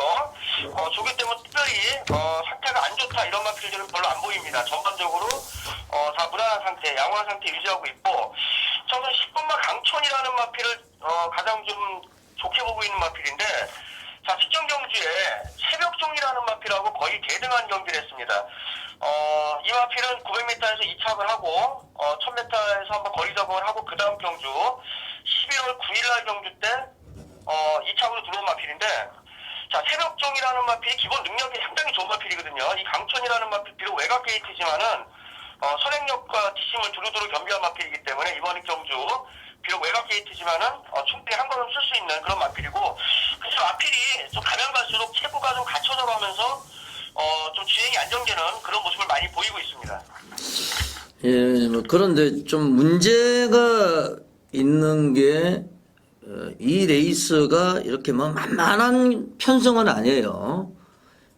조교 때문에 특별히 상태가 안 좋다 이런 마필들은 별로 안 보입니다. 전반적으로 다 무난한 상태, 양호한 상태 유지하고 있고, 저는 10번마 강촌이라는 마필을 가장 좀 좋게 보고 있는 마필인데, 자, 특정 경주에 새벽종이라는 마필하고 거의 대등한 경기를 했습니다. 이 마필은 900m에서 2착을 하고 1000m에서 한번 거리 적응을 하고 그 다음 경주 12월 9일날 경주 때 2착으로 들어온 마필인데, 자, 새벽종이라는 마필이 기본 능력이 상당히 좋은 마필이거든요. 이 강촌이라는 마필 비록 외곽 게이트지만은 선행력과 뒷심을 두루두루 겸비한 마필이기 때문에 이번 경주 비록 외곽 게이트지만은 충분히 한 걸음 쓸 수 있는 그런 마필이고, 그래서 마필이 좀 가면 갈수록 체구가 좀 갖춰져 가면서 좀 주행이 안정되는 그런 모습을 많이 보이고 있습니다. 예, 뭐 그런데 좀 문제가 있는 게 이 레이스가 이렇게 뭐 만만한 편성은 아니에요.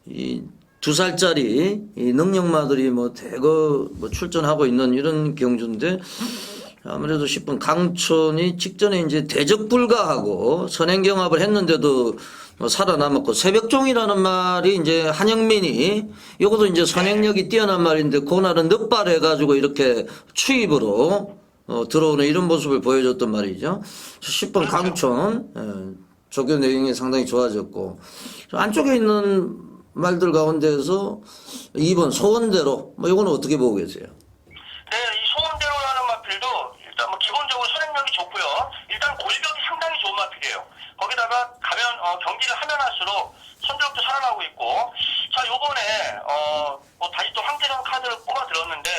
이 2살짜리 이 능력마들이 뭐 대거 뭐 출전하고 있는 이런 경주인데, 아무래도 10번 강촌이 직전에 이제 대적 불가하고 선행 경합을 했는데도 뭐 살아남았고, 새벽종이라는 말이 이제 한영민이 이것도 이제 선행력이 뛰어난 말인데 그날은 늑발해가지고 이렇게 추입으로 들어오는 이런 모습을 보여줬단 말이죠. 10번 강촌 조교 내용이 상당히 좋아졌고, 안쪽에 있는 말들 가운데에서 2번 소원대로 뭐 이거는 어떻게 보고 계세요? 네, 이 소원대로라는 마필도 일단 뭐 기본적으로 선행력이 좋고요. 일단 골격이 상당히 좋은 마필이에요. 거기다가 가면 경기를 하면 할수록 선두력도 살아나고 있고, 자, 요번에 뭐 다시 또 황태정 카드를 뽑아 들었는데,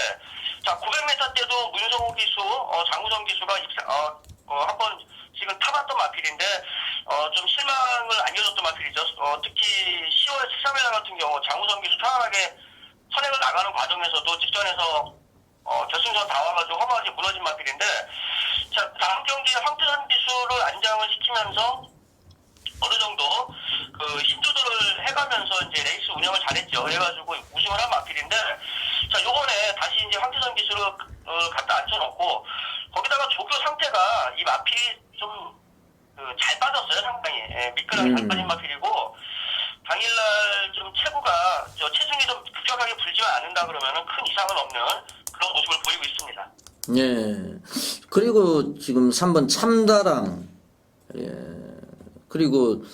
자, 900m 때도 문성호 기수, 장우정 기수가 한번 지금 타봤던 마필인데 좀 실망을 안겨줬던 마필이죠. 특히 10월 13일 날 같은 경우 장우정 기수 편안하게 선행을 나가는 과정에서도 직전에서 결승전 다 와가지고 허무하게 무너진 마필인데, 자, 다음 경기에 황태정 기수를 안장을 시키면서 어느 정도 그 힘조절을 해가면서 이제 레이스 운영을 잘했죠. 해가지고 우승을 한 마필인데, 자, 요번에 다시 이제 황태정 기수를 갖다 앉혀놓고, 거기다가 조교 상태가 이 마필이 좀 잘 빠졌어요. 상당히 미끈하게 잘 빠진 마필이고, 당일날 좀 체구가 체중이 좀 급격하게 불지만 않는다 그러면은 큰 이상은 없는 그런 모습을 보이고 있습니다. 예. 그리고 지금 3번 참다랑, 예. 그리고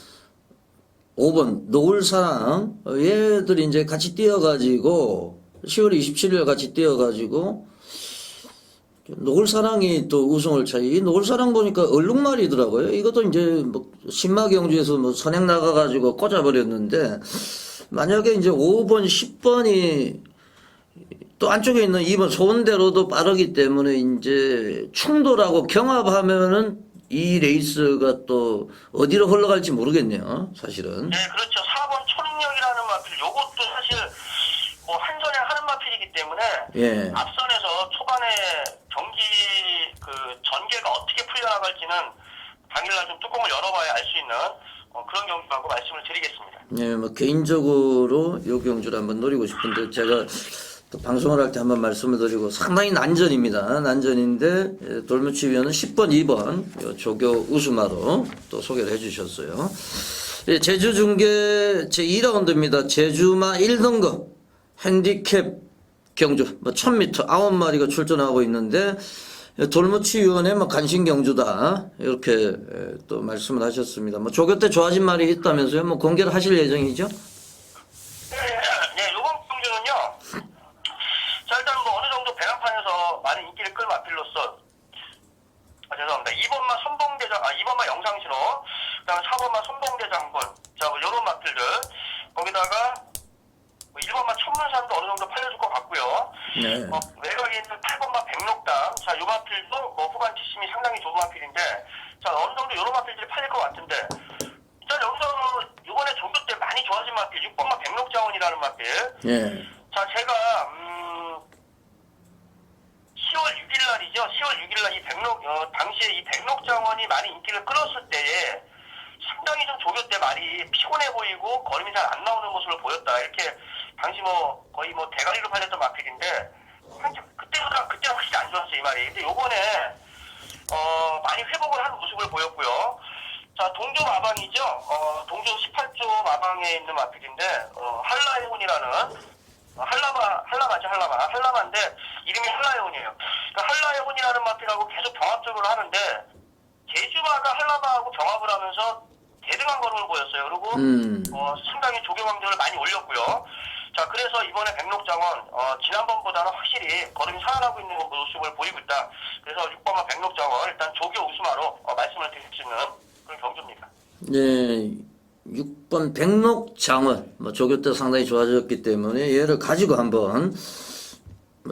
5번 노을사랑, 얘들이 이제 같이 뛰어가지고 10월 27일 같이 뛰어가지고 노을사랑이 또 우승을 차지. 이 노을사랑 보니까 얼룩말이더라고요. 이것도 이제 뭐 신마경주에서 뭐 선행 나가가지고 꽂아버렸는데, 만약에 이제 5번, 10번이 또 안쪽에 있는 2번 소원대로도 빠르기 때문에 이제 충돌하고 경합하면은 이 레이스가 또 어디로 흘러갈지 모르겠네요, 사실은. 네, 그렇죠. 4번 초능력이라는 마필, 요것도 사실 뭐 한선에 하는 마필이기 때문에, 예. 앞선에서 초반에 경기 그 전개가 어떻게 풀려나갈지는 당일날 좀 뚜껑을 열어봐야 알 수 있는 그런 경기라고 말씀을 드리겠습니다. 예, 뭐 개인적으로 요 경주를 한번 노리고 싶은데, 제가 또 방송을 할 때 한번 말씀을 드리고, 상당히 난전입니다. 난전인데 돌무치위원은 10번, 2번 요 조교 우수마로 또 소개를 해주셨어요. 예, 제주 중계 제 2라운드입니다. 제주마 1등급 핸디캡 경주, 뭐 1000m 9마리가 출전하고 있는데, 돌무치위원회 뭐 간신 경주다 이렇게 또 말씀을 하셨습니다. 뭐 조교 때 좋아진 말이 있다면서요? 뭐 공개를 하실 예정이죠? 네, 요번 경주는요. 자, 일단 뭐 어느 정도 배낭판에서 많은 인기를 끌 마필로서, 죄송합니다. 2번마 선봉대장, 2번마 영상신호, 그다음에 4번마 선봉대장군, 자, 뭐 요런 마필들, 거기다가 뭐 1번마 천문산도 어느 정도 팔려줄 것 같고요. 네. 외곽에 있는 8번마 백록당, 자, 요 마필도 뭐 후반 뒷심이 상당히 좋은 마필인데, 자, 어느 정도 요런 마필들이 팔릴 것 같은데, 일단 여기서 요번에 조교 때 많이 좋아진 마필, 6번마 백록자원이라는 마필. 예. 자, 제가 10월 6일 날이죠. 10월 6일 날 이 당시에 이 백록장원이 많이 인기를 끌었을 때에 상당히 좀 조교 때 말이 피곤해 보이고 걸음이 잘 안 나오는 모습을 보였다. 이렇게 당시 뭐 거의 뭐 대가리로 팔렸던 마필인데, 그때는 확실히 안 좋았어요, 이 말이. 근데 요번에 많이 회복을 하는 모습을 보였고요. 자, 동조 마방이죠. 동조 18조 마방에 있는 마필인데, 한라해운이라는, 한라마인데, 이름이 한라해운이에요. 그러니까 한라해운이라는 마필하고 계속 병합적으로 하는데, 제주마가 한라마하고 병합을 하면서 대등한 걸음을 보였어요. 그리고, 상당히 조교 강도를 많이 올렸고요. 자, 그래서 이번에 백록장은, 지난번보다는 확실히 걸음이 살아나고 있는 모습을 보이고 있다. 그래서 6번마 백록장은 일단 조교 우수마로 말씀을 드릴 수 있는 그런 경주입니다. 네, 6번 백록장원 조교 때 상당히 좋아졌기 때문에 얘를 가지고 한번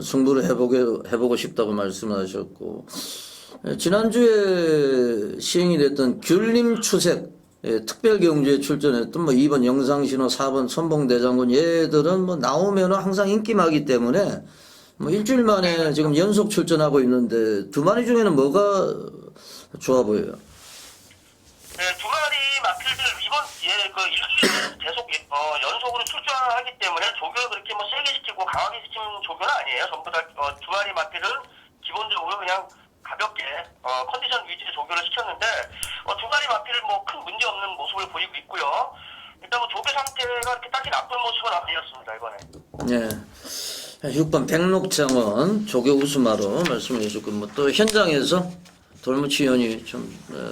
승부를 해보고 싶다고 말씀하셨고, 지난주에 시행이 됐던 귤림추색 특별경주에 출전했던 2번 영상신호, 4번 선봉대장군 얘들은 나오면 항상 인기마기 때문에 일주일 만에 지금 연속 출전하고 있는데 두 마리 중에는 뭐가 좋아 보여요? 네, 두 마리 마필들 이번 일주일 계속 연속으로 출전하기 때문에 조교를 그렇게 세게 시키고 강하게 시키는 조교는 아니에요. 전부 다 두 마리 마필은 기본적으로 그냥 가볍게 컨디션 위주의 조교를 시켰는데 두 마리 마필을 큰 문제 없는 모습을 보이고 있고요. 일단 조교 상태가 그렇게 딱히 나쁜 모습은 아니었습니다 이번에. 네, 6번 백록장원 조교 우수마로 말씀해 주셨고 또 현장에서 돌무치 의원이 좀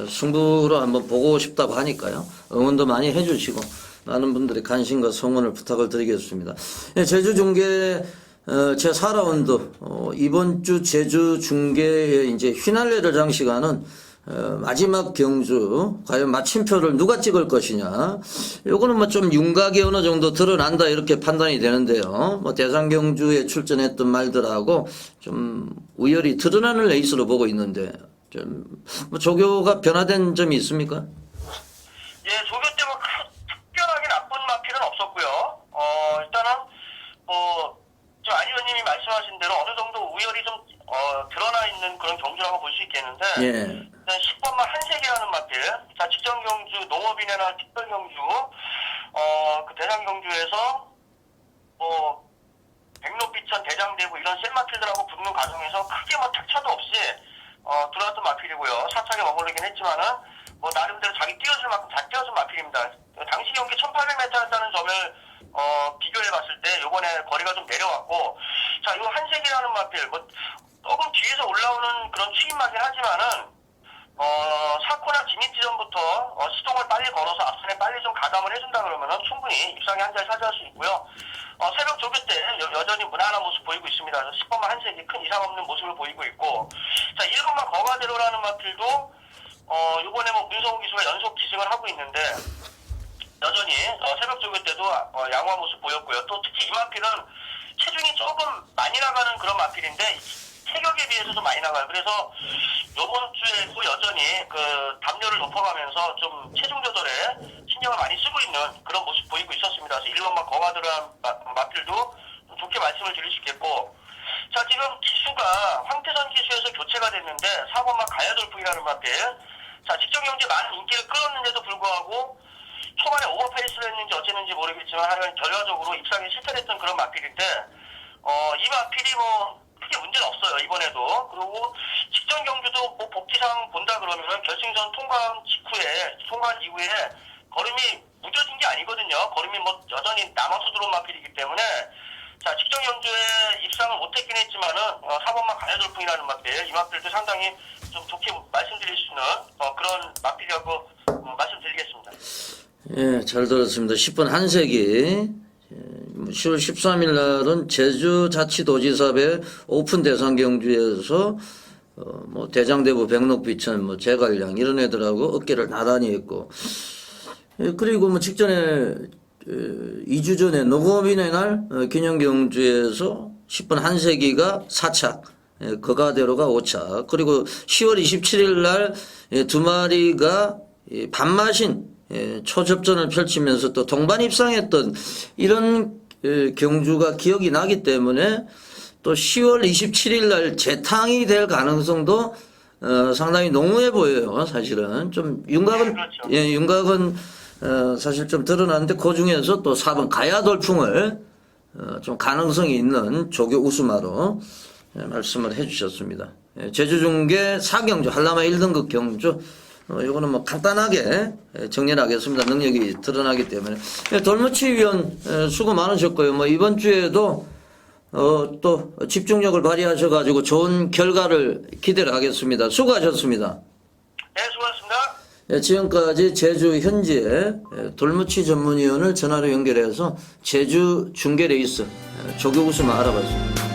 승부로 한번 보고 싶다고 하니까요. 응원도 많이 해주시고 많은 분들의 관심과 성원을 부탁을 드리겠습니다. 네, 제주 중계 제4라운드 이번 주 제주 중계의 이제 휘날레를 장식하는 마지막 경주 과연 마침표를 누가 찍을 것이냐, 요거는 좀 윤곽이 어느 정도 드러난다 이렇게 판단이 되는데요. 대상 경주에 출전했던 말들하고 좀 우열이 드러나는 레이스로 보고 있는데 좀 조교가 변화된 점이 있습니까? 예, 조교 때 특별하게 나쁜 마필은 없었고요. 일단은 안 의원님이 말씀하신 대로 어느 정도 우열이 좀 드러나 있는 그런 경주라고 볼 수 있겠는데, 예. 일단 10번만 한색이라는 마필, 자, 직전 경주, 농업인회나 특별 경주, 그 대상 경주에서 백록비천, 대장대부 이런 센 마필들하고 붙는 과정에서 크게 탁차도 없이 들어왔던 마필이고요. 사차게 머무르긴 했지만은 나름대로 자기 뛰어줄 만큼 잘 뛰어준 마필입니다. 당시 경기 1800m였다는 점을 비교해 봤을 때 요번에 거리가 좀 내려왔고, 자, 요 한색이라는 마필 조금 뒤에서 올라오는 그런 추임마긴 하지만은 사코나 진입 지점부터 시동을 빨리 걸어서 앞선에 빨리 좀 가담을 해준다 그러면은 충분히 입상에 한 자리 차지할 수 있고요. 새벽 조교 때 여전히 무난한 모습 보이고 있습니다. 10번만 한색이 큰 이상 없는 모습을 보이고 있고, 자, 1번만 거가대로라는 마필도 요번에 문성훈 기수가 연속 기승을 하고 있는데 여전히 새벽 조교 때도 양호한 모습 보였고요. 또 특히 이 마필은 체중이 조금 많이 나가는 그런 마필인데 체격에 비해서 좀 많이 나가요. 그래서 요번 주에도 여전히 그 담요를 높여가면서 좀 체중 조절에 신경을 많이 쓰고 있는 그런 모습 보이고 있었습니다. 그래서 1번만 거가들어간 마필도 좀 좋게 말씀을 드릴 수 있겠고, 자, 지금 기수가 황태선 기수에서 교체가 됐는데 4번만 가야돌풍이라는 마필, 자, 직전 경기에 많은 인기를 끌었는데도 불구하고 초반에 오버페이스를 했는지 어쨌는지 모르겠지만 하여간 결과적으로 입상에 실패했던 그런 마필인데 이 마필이 크게 문제는 없어요 이번에도. 그리고 직전 경주도 복귀상 본다 그러면은 결승전 통과한 이후에 걸음이 무뎌진 게 아니거든요. 걸음이 여전히 남아서 들어온 마필이기 때문에, 자, 직전 경주에 입상을 못했긴 했지만은 4번만 가야돌풍이라는 마필, 이 마필도 상당히 좀 좋게 말씀드릴 수 있는 그런 마필이라고 말씀드리겠습니다. 예, 잘 들었습니다. 10번 한색이 10월 13일 날은 제주자치도지사배 오픈 대상 경주에서 대장대부, 백록비천, 제갈량 이런 애들하고 어깨를 나란히 했고, 그리고 직전에 2주 전에 농업인의 날 기념경주에서 10번 한세기가 4착, 거가대로가 5착, 그리고 10월 27일 날 두 마리가 반마신 초접전을 펼치면서 또 동반 입상했던 이런 경주가 기억이 나기 때문에 또 10월 27일 날 재탕이 될 가능성도 상당히 농후해 보여요. 사실은 좀 윤곽은, 그렇죠. 예, 윤곽은 사실 좀 드러나는데 그 중에서 또 4번 가야돌풍을 좀 가능성이 있는 조교 우수마로 말씀을 해주셨습니다. 제주중계 4경주 한라마 1등급 경주 이거는 뭐 간단하게 정리를 하겠습니다. 능력이 드러나기 때문에. 돌무치 위원 수고 많으셨고요. 뭐 이번 주에도 또 집중력을 발휘하셔가지고 좋은 결과를 기대를 하겠습니다. 수고하셨습니다. 네, 수고하셨습니다. 지금까지 제주 현지의 돌무치 전문위원을 전화로 연결해서 제주 중계 레이스 조교 우승을 알아봤습니다.